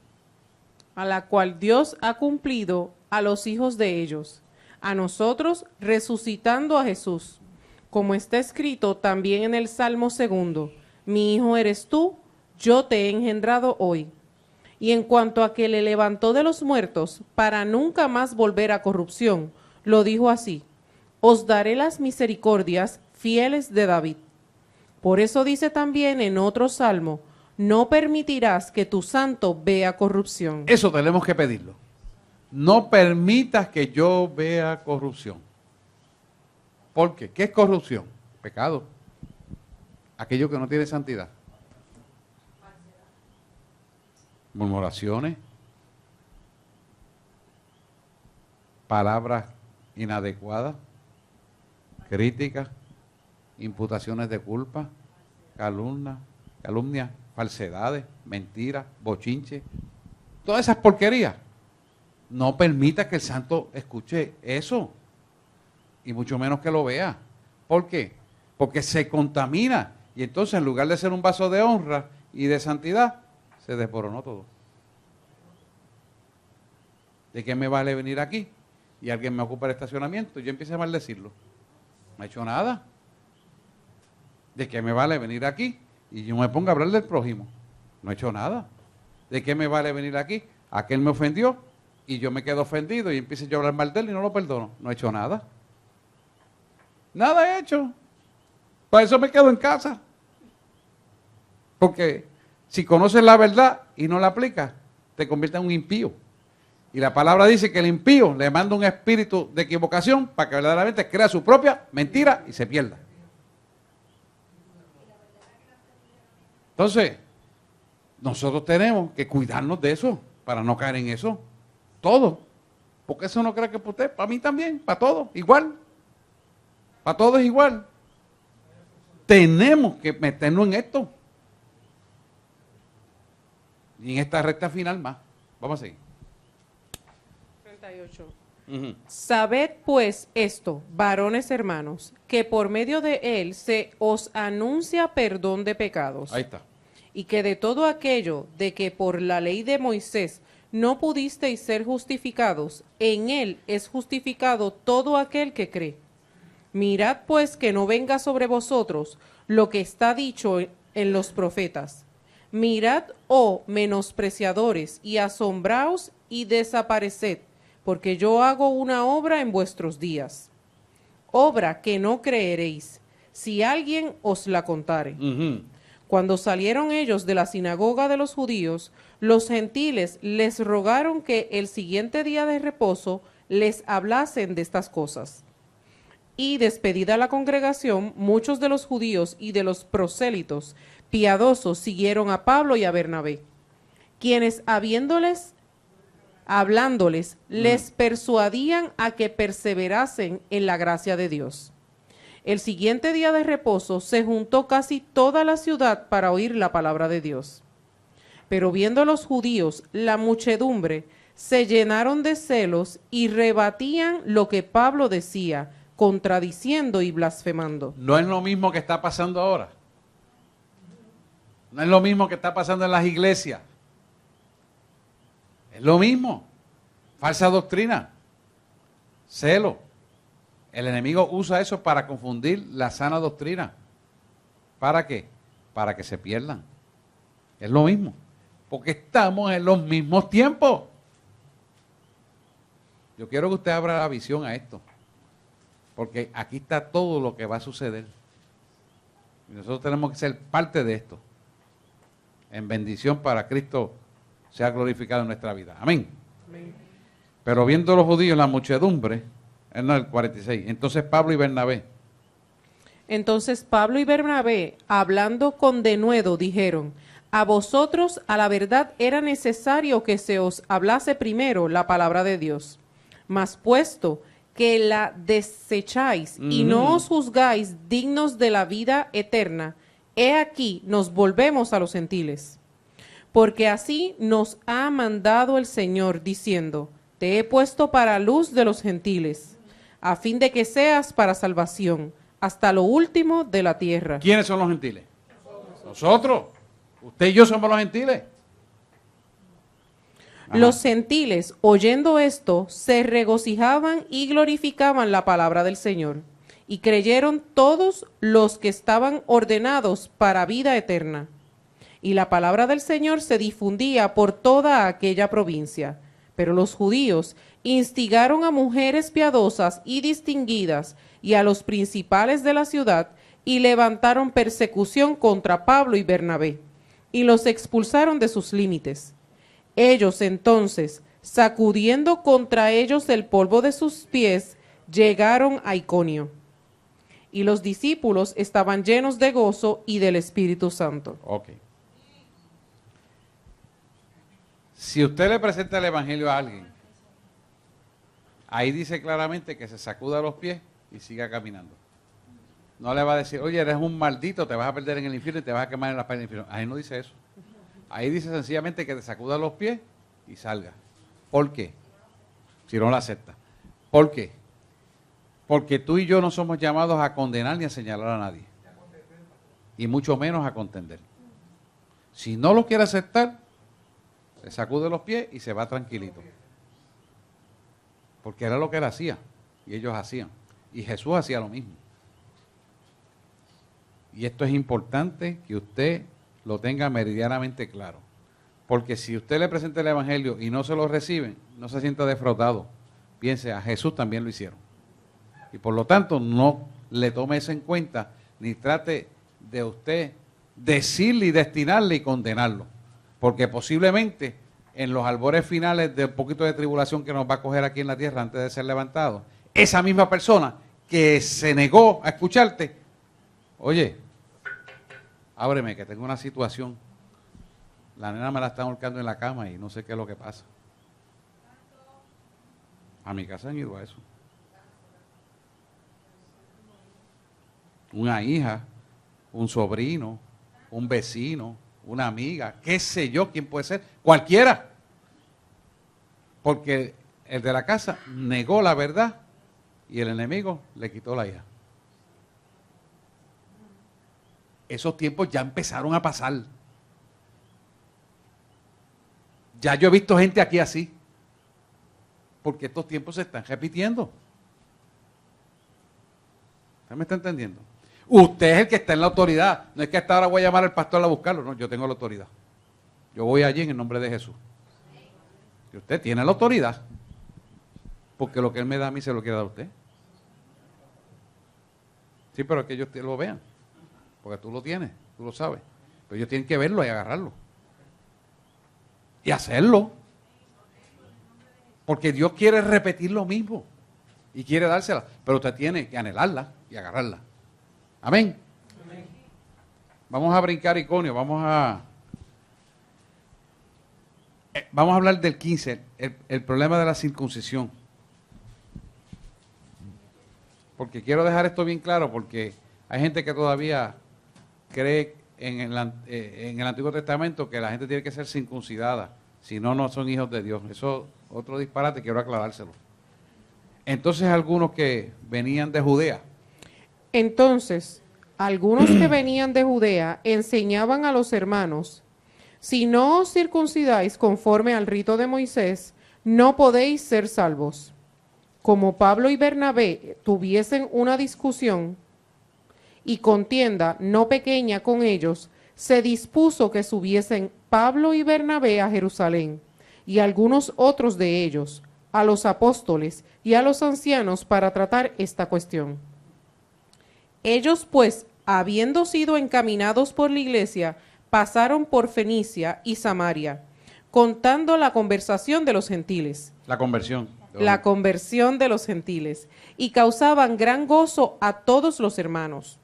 A la cual Dios ha cumplido a los hijos de ellos, a nosotros resucitando a Jesús, como está escrito también en el Salmo 2, mi hijo eres tú, yo te he engendrado hoy. Y en cuanto a que le levantó de los muertos para nunca más volver a corrupción, lo dijo así, os daré las misericordias fieles de David. Por eso dice también en otro salmo, no permitirás que tu santo vea corrupción. Eso tenemos que pedirlo. No permitas que yo vea corrupción. ¿Por qué? ¿Qué es corrupción? Pecado. Aquello que no tiene santidad. Murmuraciones. Palabras inadecuadas. Críticas. Imputaciones de culpa. Calumnia. Falsedades. Mentiras. Bochinches. Todas esas porquerías. No permita que el santo escuche eso. Y mucho menos que lo vea. ¿Por qué? Porque se contamina. Y entonces, en lugar de ser un vaso de honra y de santidad, se desboronó todo. ¿De qué me vale venir aquí? Y alguien me ocupa el estacionamiento y yo empiezo a maldecirlo. No he hecho nada. ¿De qué me vale venir aquí? Y yo me pongo a hablar del prójimo. No he hecho nada. ¿De qué me vale venir aquí? Aquel me ofendió y yo me quedo ofendido y empiezo yo a hablar mal de él y no lo perdono. No he hecho nada. Nada he hecho. Para eso me quedo en casa. Porque si conoces la verdad y no la aplicas, te conviertes en un impío. Y la palabra dice que el impío le manda un espíritu de equivocación para que verdaderamente crea su propia mentira y se pierda. Entonces, nosotros tenemos que cuidarnos de eso para no caer en eso. Todo. Porque eso no cree que para usted, para mí también, para todos, igual. Para todos igual. Tenemos que meternos en esto. Y en esta recta final más. Vamos a seguir. 38. Sabed pues esto, varones hermanos, que por medio de él se os anuncia perdón de pecados. Ahí está. Y que de todo aquello de que por la ley de Moisés no pudisteis ser justificados, en él es justificado todo aquel que cree. Mirad pues que no venga sobre vosotros lo que está dicho en los profetas. Mirad, oh menospreciadores, y asombraos y desapareced, porque yo hago una obra en vuestros días. Obra que no creeréis, si alguien os la contare. Cuando salieron ellos de la sinagoga de los judíos, los gentiles les rogaron que el siguiente día de reposo les hablasen de estas cosas. Y despedida la congregación, muchos de los judíos y de los prosélitos piadosos siguieron a Pablo y a Bernabé, quienes hablándoles, les persuadían a que perseverasen en la gracia de Dios. El siguiente día de reposo se juntó casi toda la ciudad para oír la palabra de Dios. Pero viendo los judíos la muchedumbre, se llenaron de celos y rebatían lo que Pablo decía, contradiciendo y blasfemando. No es lo mismo que está pasando ahora. No es lo mismo que está pasando en las iglesias. Es lo mismo. Falsa doctrina. Celo. El enemigo usa eso para confundir la sana doctrina. ¿Para qué? Para que se pierdan. Es lo mismo. Porque estamos en los mismos tiempos. Yo quiero que usted abra la visión a esto. Porque aquí está todo lo que va a suceder. Y nosotros tenemos que ser parte de esto. En bendición para Cristo sea glorificado en nuestra vida. Amén. Amén. Pero viendo los judíos la muchedumbre, en el 46, entonces Pablo y Bernabé. Entonces Pablo y Bernabé, hablando con denuedo, dijeron, a vosotros a la verdad era necesario que se os hablase primero la palabra de Dios. Mas puesto que la desecháis y no os juzgáis dignos de la vida eterna, he aquí nos volvemos a los gentiles. Porque así nos ha mandado el Señor, diciendo, te he puesto para luz de los gentiles, a fin de que seas para salvación, hasta lo último de la tierra. ¿Quiénes son los gentiles? Nosotros. Usted y yo somos los gentiles. Ajá. Los gentiles, oyendo esto, se regocijaban y glorificaban la palabra del Señor. Y creyeron todos los que estaban ordenados para vida eterna. Y la palabra del Señor se difundía por toda aquella provincia. Pero los judíos instigaron a mujeres piadosas y distinguidas y a los principales de la ciudad y levantaron persecución contra Pablo y Bernabé y los expulsaron de sus límites. Ellos entonces, sacudiendo contra ellos el polvo de sus pies, llegaron a Iconio. Y los discípulos estaban llenos de gozo y del Espíritu Santo. Ok. Si usted le presenta el Evangelio a alguien, ahí dice claramente que se sacuda los pies y siga caminando. No le va a decir, oye, eres un maldito, te vas a perder en el infierno y te vas a quemar en la pared del infierno. Ahí no dice eso. Ahí dice sencillamente que te sacuda los pies y salga. ¿Por qué? Si no la acepta. ¿Por qué? Porque tú y yo no somos llamados a condenar ni a señalar a nadie. Y mucho menos a contender. Si no lo quiere aceptar, se sacude los pies y se va tranquilito. Porque era lo que él hacía y ellos hacían. Y Jesús hacía lo mismo. Y esto es importante que usted lo tenga meridianamente claro. Porque si usted le presenta el Evangelio y no se lo reciben, no se sienta defraudado. Piense, a Jesús también lo hicieron. Y por lo tanto, no le tome eso en cuenta, ni trate de usted decirle y destinarle y condenarlo. Porque posiblemente en los albores finales de un poquito de tribulación que nos va a coger aquí en la tierra antes de ser levantado, esa misma persona que se negó a escucharte, oye, ábreme que tengo una situación, la nena me la están ahorcando en la cama y no sé qué es lo que pasa. A mi casa han ido a eso. Una hija, un sobrino, un vecino, una amiga, qué sé yo, quién puede ser, cualquiera. Porque el de la casa negó la verdad y el enemigo le quitó la hija. Esos tiempos ya empezaron a pasar. Ya yo he visto gente aquí así. Porque estos tiempos se están repitiendo. ¿Usted me está entendiendo? Usted es el que está en la autoridad. No es que hasta ahora voy a llamar al pastor a buscarlo. No, yo tengo la autoridad. Yo voy allí en el nombre de Jesús. Y usted tiene la autoridad. Porque lo que Él me da a mí se lo quiere dar a usted. Sí, pero es que ellos lo vean. Porque tú lo tienes, tú lo sabes. Pero ellos tienen que verlo y agarrarlo. Y hacerlo. Porque Dios quiere repetir lo mismo. Y quiere dársela. Pero usted tiene que anhelarla y agarrarla. Amén. Amén. Vamos a brincar Iconio, vamos a hablar del 15, el problema de la circuncisión. Porque quiero dejar esto bien claro, porque hay gente que todavía cree en el Antiguo Testamento que la gente tiene que ser circuncidada, si no, no son hijos de Dios. Eso es otro disparate, quiero aclarárselo. Entonces algunos que venían de Judea. Entonces, algunos que venían de Judea enseñaban a los hermanos, si no os circuncidáis conforme al rito de Moisés, no podéis ser salvos. Como Pablo y Bernabé tuviesen una discusión y contienda no pequeña con ellos, se dispuso que subiesen Pablo y Bernabé a Jerusalén, y algunos otros de ellos, a los apóstoles y a los ancianos para tratar esta cuestión. Ellos pues, habiendo sido encaminados por la iglesia, pasaron por Fenicia y Samaria, contando la conversación de los gentiles. La conversión. La conversión de los gentiles, y causaban gran gozo a todos los hermanos.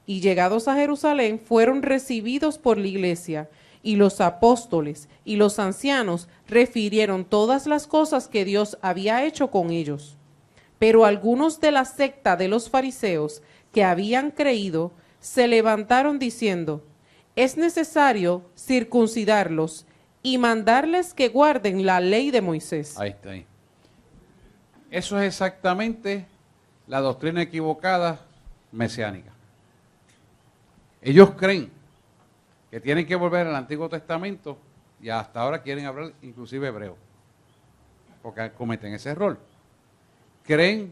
Y llegados a Jerusalén, fueron recibidos por la iglesia, y los apóstoles y los ancianos refirieron todas las cosas que Dios había hecho con ellos. Pero algunos de la secta de los fariseos que habían creído, se levantaron diciendo, es necesario circuncidarlos y mandarles que guarden la ley de Moisés. Ahí está, ahí. Eso es exactamente la doctrina equivocada mesiánica. Ellos creen que tienen que volver al Antiguo Testamento y hasta ahora quieren hablar inclusive hebreo. porque cometen ese error. Creen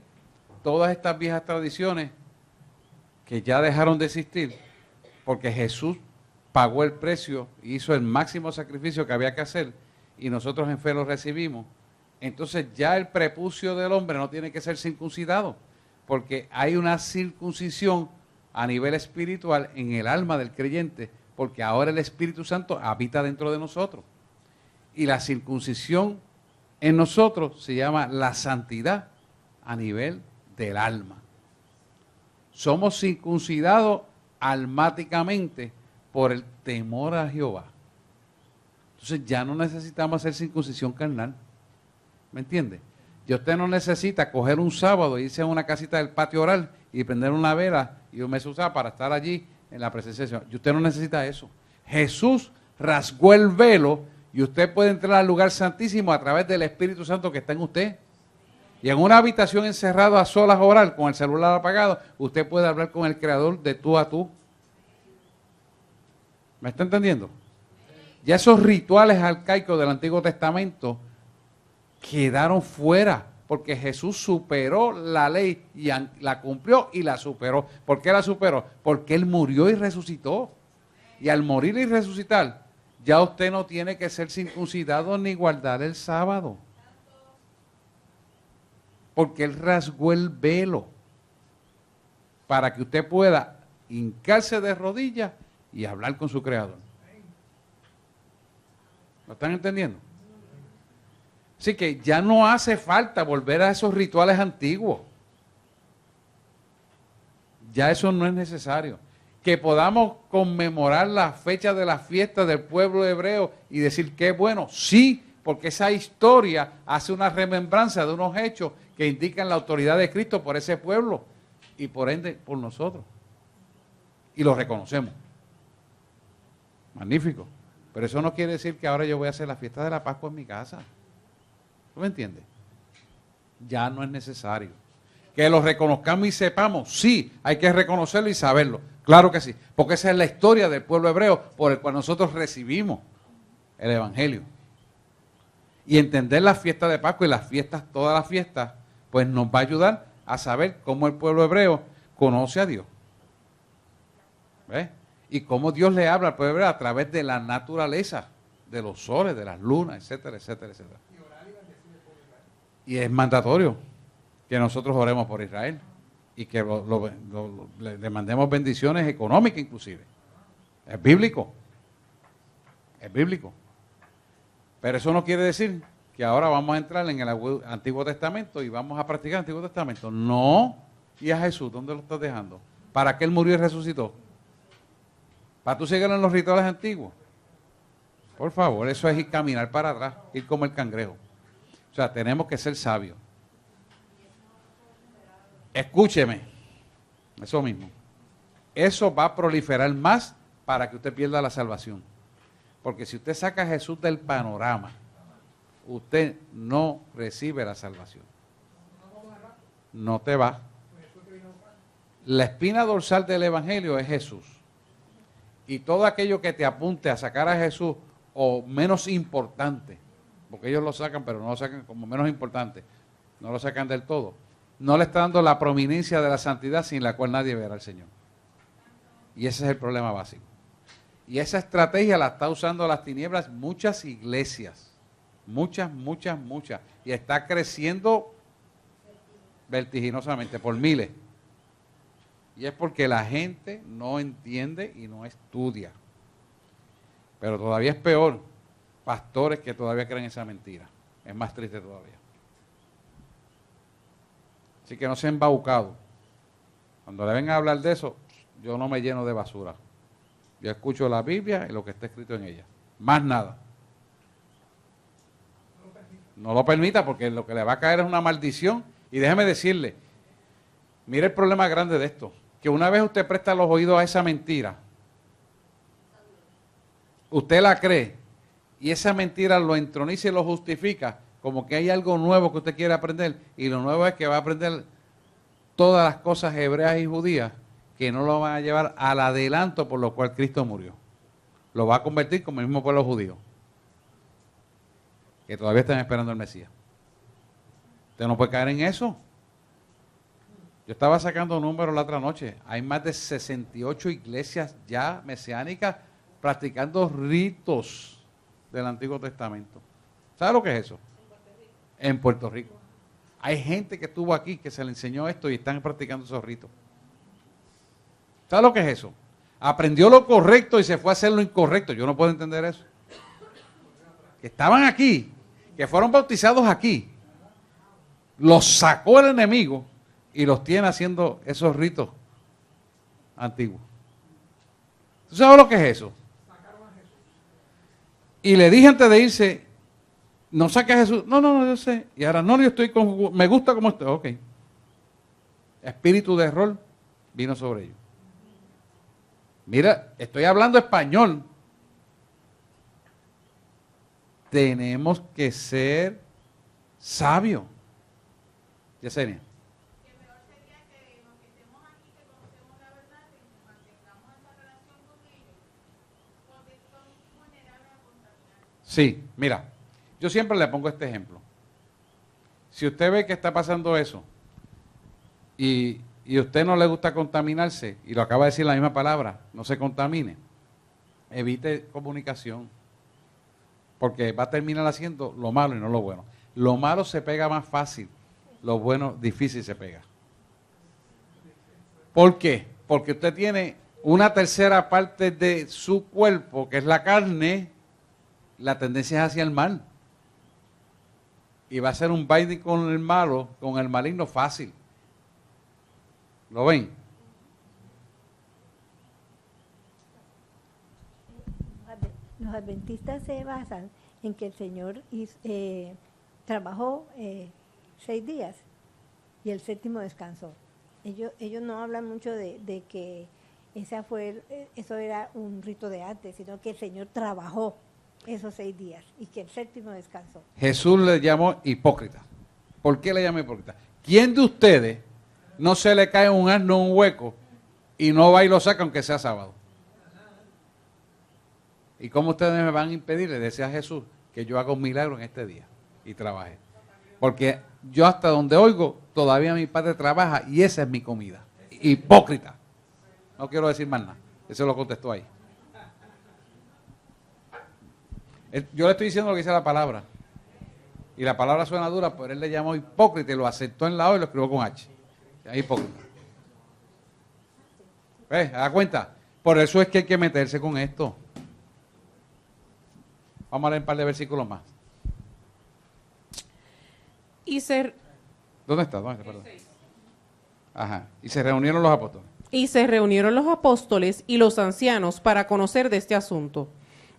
todas estas viejas tradiciones que ya dejaron de existir porque Jesús pagó el precio y hizo el máximo sacrificio que había que hacer y nosotros en fe lo recibimos. Entonces ya el prepucio del hombre no tiene que ser circuncidado porque hay una circuncisión a nivel espiritual en el alma del creyente porque ahora el Espíritu Santo habita dentro de nosotros. Y la circuncisión en nosotros se llama la santidad a nivel del alma. Somos circuncidados almáticamente por el temor a Jehová. Entonces ya no necesitamos hacer circuncisión carnal. ¿Me entiende? Ya usted no necesita coger un sábado, irse a una casita del patio oral y prender una vela y un mesuzá para estar allí en la presencia del Señor. Y usted no necesita eso. Jesús rasgó el velo y usted puede entrar al lugar santísimo a través del Espíritu Santo que está en usted. Y en una habitación encerrado a solas oral, con el celular apagado, usted puede hablar con el Creador de tú a tú. ¿Me está entendiendo? Ya esos rituales arcaicos del Antiguo Testamento quedaron fuera, porque Jesús superó la ley y la cumplió y la superó. ¿Por qué la superó? Porque Él murió y resucitó. Y al morir y resucitar, ya usted no tiene que ser circuncidado ni guardar el sábado. Porque Él rasgó el velo para que usted pueda hincarse de rodillas y hablar con su Creador. ¿Lo están entendiendo? Así que ya no hace falta volver a esos rituales antiguos. Ya eso no es necesario. Que podamos conmemorar la fecha de las fiestas del pueblo hebreo y decir que bueno, sí, porque esa historia hace una remembranza de unos hechos que indican la autoridad de Cristo por ese pueblo y por ende por nosotros. Y lo reconocemos. Magnífico. Pero eso no quiere decir que ahora yo voy a hacer la fiesta de la Pascua en mi casa. ¿Tú me entiendes? Ya no es necesario. Que lo reconozcamos y sepamos, sí, hay que reconocerlo y saberlo. Claro que sí, porque esa es la historia del pueblo hebreo por el cual nosotros recibimos el Evangelio. Y entender la fiesta de Pascua y las fiestas, todas las fiestas, pues nos va a ayudar a saber cómo el pueblo hebreo conoce a Dios. ¿Ves? Y cómo Dios le habla al pueblo hebreo a través de la naturaleza, de los soles, de las lunas, etcétera, etcétera, etcétera. Y es mandatorio que nosotros oremos por Israel y que le mandemos bendiciones económicas inclusive. Es bíblico. Es bíblico. Pero eso no quiere decir que ahora vamos a entrar en el Antiguo Testamento y vamos a practicar el Antiguo Testamento. No. ¿Y a Jesús dónde lo estás dejando? ¿Para qué Él murió y resucitó? ¿Para tú seguir en los rituales antiguos? Por favor, eso es ir caminar para atrás, ir como el cangrejo. O sea, tenemos que ser sabios. Escúcheme, eso mismo. Eso va a proliferar más para que usted pierda la salvación. Porque si usted saca a Jesús del panorama, usted no recibe la salvación. No te va. La espina dorsal del Evangelio es Jesús. Y todo aquello que te apunte a sacar a Jesús o menos importante, porque ellos lo sacan, pero no lo sacan como menos importante, no lo sacan del todo, no le está dando la prominencia de la santidad sin la cual nadie verá al Señor. Y ese es el problema básico. Y esa estrategia la está usando las tinieblas muchas iglesias, muchas. Y está creciendo vertiginosamente por miles. Y es porque la gente no entiende y no estudia. Pero todavía es peor, pastores que todavía creen esa mentira. Es más triste todavía. Así que no se embaucado. Cuando le vengan a hablar de eso, yo no me lleno de basura. Yo escucho la Biblia y lo que está escrito en ella. Más nada. No lo permita porque lo que le va a caer es una maldición. Y déjeme decirle, mire el problema grande de esto. Que una vez usted presta los oídos a esa mentira, usted la cree y esa mentira lo entroniza y lo justifica como que hay algo nuevo que usted quiere aprender y lo nuevo es que va a aprender todas las cosas hebreas y judías que no lo van a llevar al adelanto por lo cual Cristo murió. Lo va a convertir como el mismo pueblo judío que todavía están esperando al Mesías. Usted no puede caer en eso. Yo estaba sacando números la otra noche. Hay más de 68 iglesias ya mesiánicas practicando ritos del Antiguo Testamento. ¿Sabe lo que es eso? En Puerto Rico. Hay gente que estuvo aquí que se le enseñó esto y están practicando esos ritos. ¿Sabe lo que es eso? Aprendió lo correcto y se fue a hacer lo incorrecto. Yo no puedo entender eso. Que estaban aquí, que fueron bautizados aquí, los sacó el enemigo y los tiene haciendo esos ritos antiguos. ¿Tú sabes lo que es eso? Y le dije antes de irse, no saque a Jesús. No, yo sé. Y ahora no, yo estoy con, me gusta como estoy. Ok. Espíritu de error vino sobre ellos. Mira, estoy hablando español. Tenemos que ser sabios. Yesenia. Que mejor sería que los que estemos aquí, que conocemos la verdad, que mantengamos esa relación con ellos, porque son vulnerables a contaminar. Sí, mira, yo siempre le pongo este ejemplo. Si usted ve que está pasando eso y a usted no le gusta contaminarse, y lo acaba de decir la misma palabra, no se contamine, evite comunicación, porque va a terminar haciendo lo malo y no lo bueno. Lo malo se pega más fácil, lo bueno difícil se pega. ¿Por qué? Porque usted tiene una tercera parte de su cuerpo, que es la carne, la tendencia es hacia el mal. Y va a ser un baile con el malo, con el maligno fácil. ¿Lo ven? Los adventistas se basan en que el Señor trabajó 6 días y el séptimo descansó. Ellos no hablan mucho de que eso era un rito de antes, sino que el Señor trabajó esos 6 días y que el séptimo descansó. Jesús le llamó hipócrita. ¿Por qué le llama hipócrita? ¿Quién de ustedes no se le cae un asno en un hueco y no va y lo saca aunque sea sábado? ¿Y cómo ustedes me van a impedir? Le decía a Jesús que yo haga un milagro en este día y trabaje. Porque yo hasta donde oigo, todavía mi padre trabaja y esa es mi comida. Hipócrita. No quiero decir más nada. Eso lo contestó ahí. Yo le estoy diciendo lo que dice la palabra. Y la palabra suena dura, pero él le llamó hipócrita y lo aceptó en la O y lo escribió con H. Es hipócrita. ¿Ves? ¿Se da cuenta? Por eso es que hay que meterse con esto. Vamos a leer un par de versículos más. ¿Dónde está? Perdón. Ajá. Y se reunieron los apóstoles. Y se reunieron los apóstoles y los ancianos para conocer de este asunto.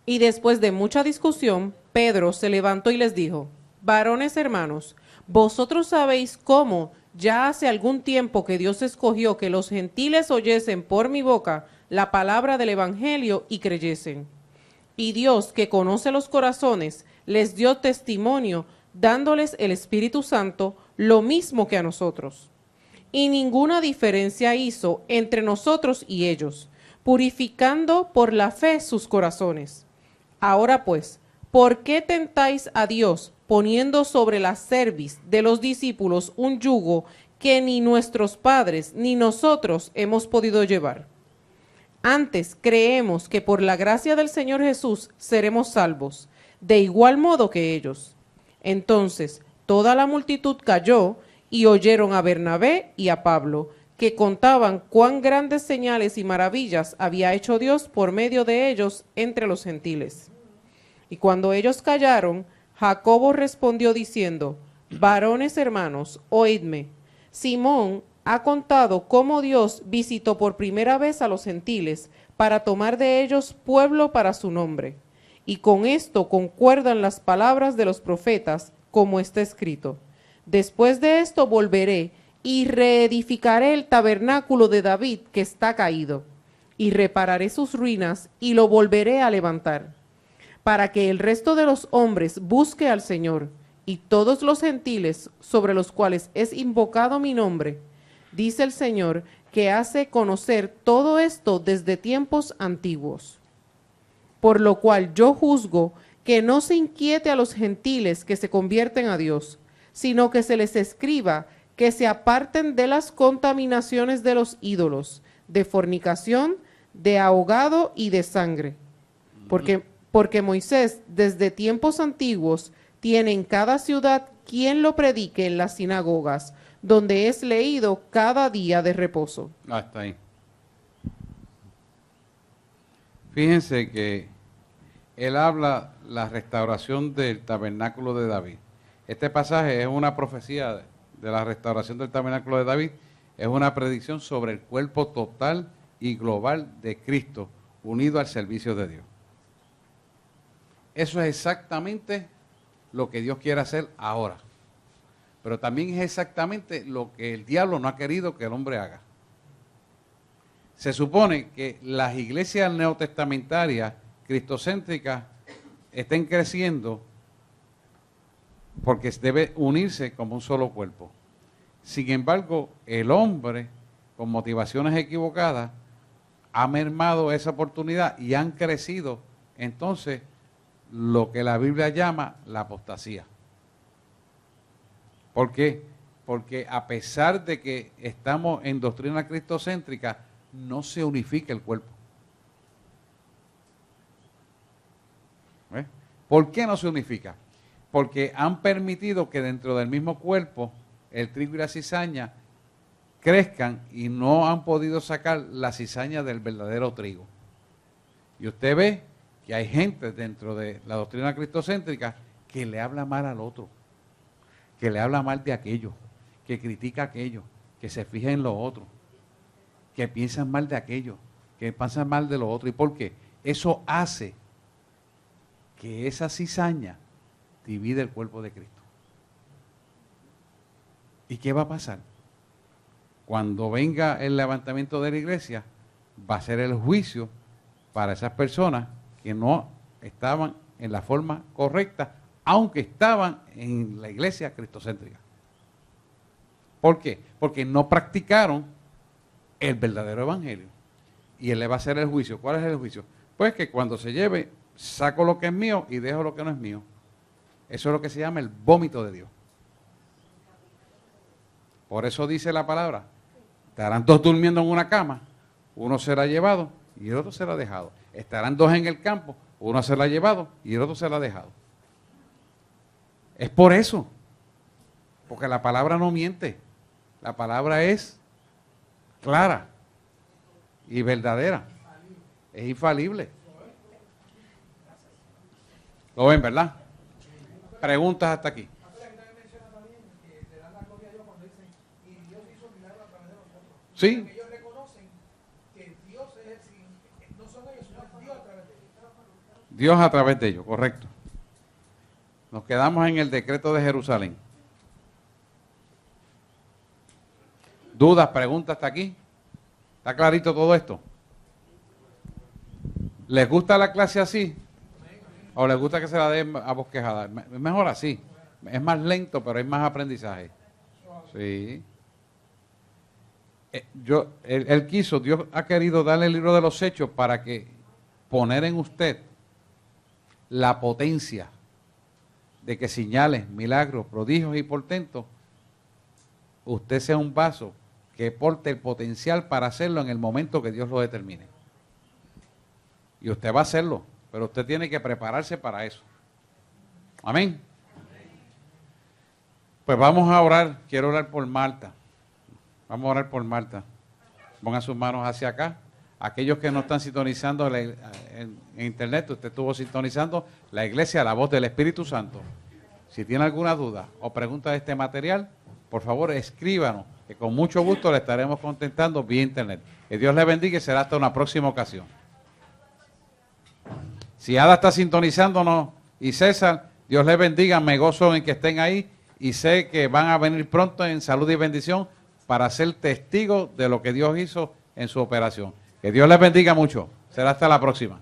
Y después de mucha discusión, Pedro se levantó y les dijo: varones hermanos, vosotros sabéis cómo ya hace algún tiempo que Dios escogió que los gentiles oyesen por mi boca la palabra del evangelio y creyesen. Y Dios, que conoce los corazones, les dio testimonio, dándoles el Espíritu Santo, lo mismo que a nosotros. Y ninguna diferencia hizo entre nosotros y ellos, purificando por la fe sus corazones. Ahora pues, ¿por qué tentáis a Dios poniendo sobre la cerviz de los discípulos un yugo que ni nuestros padres ni nosotros hemos podido llevar? Antes creemos que por la gracia del Señor Jesús seremos salvos, de igual modo que ellos. Entonces toda la multitud calló y oyeron a Bernabé y a Pablo, que contaban cuán grandes señales y maravillas había hecho Dios por medio de ellos entre los gentiles. Y cuando ellos callaron, Jacobo respondió diciendo: varones hermanos, oídme. Simón ha contado cómo Dios visitó por primera vez a los gentiles para tomar de ellos pueblo para su nombre. Y con esto concuerdan las palabras de los profetas, como está escrito: después de esto volveré y reedificaré el tabernáculo de David que está caído, y repararé sus ruinas y lo volveré a levantar, para que el resto de los hombres busque al Señor, y todos los gentiles sobre los cuales es invocado mi nombre, dice el Señor, que hace conocer todo esto desde tiempos antiguos. Por lo cual yo juzgo que no se inquiete a los gentiles que se convierten a Dios, sino que se les escriba que se aparten de las contaminaciones de los ídolos, de fornicación, de ahogado y de sangre. Porque Moisés, desde tiempos antiguos, tiene en cada ciudad quien lo predique en las sinagogas, donde es leído cada día de reposo. Hasta ahí. Fíjense que él habla la restauración del tabernáculo de David. Este pasaje es una profecía de la restauración del tabernáculo de David, es una predicción sobre el cuerpo total y global de Cristo unido al servicio de Dios. Eso es exactamente lo que Dios quiere hacer ahora. Pero también es exactamente lo que el diablo no ha querido que el hombre haga. Se supone que las iglesias neotestamentarias, cristocéntricas, estén creciendo porque debe unirse como un solo cuerpo. Sin embargo, el hombre, con motivaciones equivocadas, ha mermado esa oportunidad y han crecido entonces lo que la Biblia llama la apostasía. ¿Por qué? Porque a pesar de que estamos en doctrina cristocéntrica, no se unifica el cuerpo. ¿Ves? ¿Por qué no se unifica? Porque han permitido que dentro del mismo cuerpo el trigo y la cizaña crezcan y no han podido sacar la cizaña del verdadero trigo. Y usted ve que hay gente dentro de la doctrina cristocéntrica que le habla mal al otro, que le habla mal de aquello, que critica aquello, que se fija en lo otro, que piensan mal de aquello, que piensan mal de lo otro. ¿Y por qué? Eso hace que esa cizaña divide el cuerpo de Cristo. ¿Y qué va a pasar? Cuando venga el levantamiento de la iglesia, va a ser el juicio para esas personas que no estaban en la forma correcta, aunque estaban en la iglesia cristocéntrica. ¿Por qué? Porque no practicaron el verdadero evangelio. Y él le va a hacer el juicio. ¿Cuál es el juicio? Pues que cuando se lleve, saco lo que es mío y dejo lo que no es mío. Eso es lo que se llama el vómito de Dios. Por eso dice la palabra, estarán dos durmiendo en una cama, uno será llevado y el otro será dejado. Estarán dos en el campo, uno será llevado y el otro será dejado. Es por eso, porque la palabra no miente, la palabra es clara y verdadera, es infalible. ¿Lo ven, verdad? Preguntas hasta aquí. Sí. Ellos reconocen que Dios es el, no son ellos, sino Dios a través de ellos. Dios a través de ellos, correcto. Nos quedamos en el decreto de Jerusalén. ¿Dudas, preguntas hasta aquí? ¿Está clarito todo esto? ¿Les gusta la clase así? ¿O les gusta que se la dé a bosquejada? Es mejor así. Es más lento, pero hay más aprendizaje. Sí. Él quiso, Dios ha querido darle el libro de los Hechos para que poner en usted la potencia de que señales, milagros, prodigios y portentos, usted sea un vaso que porte el potencial para hacerlo en el momento que Dios lo determine. Y usted va a hacerlo, pero usted tiene que prepararse para eso. Amén. Pues vamos a orar, quiero orar por Marta. Vamos a orar por Marta. Pongan sus manos hacia acá. Aquellos que no están sintonizando en internet, usted estuvo sintonizando la iglesia, la voz del Espíritu Santo. Si tiene alguna duda o pregunta de este material, por favor escríbanos, que con mucho gusto le estaremos contestando vía internet. Que Dios le bendiga y será hasta una próxima ocasión. Si Ada está sintonizándonos y César, Dios le bendiga, me gozo en que estén ahí y sé que van a venir pronto en salud y bendición para ser testigos de lo que Dios hizo en su operación. Que Dios les bendiga mucho. Será hasta la próxima.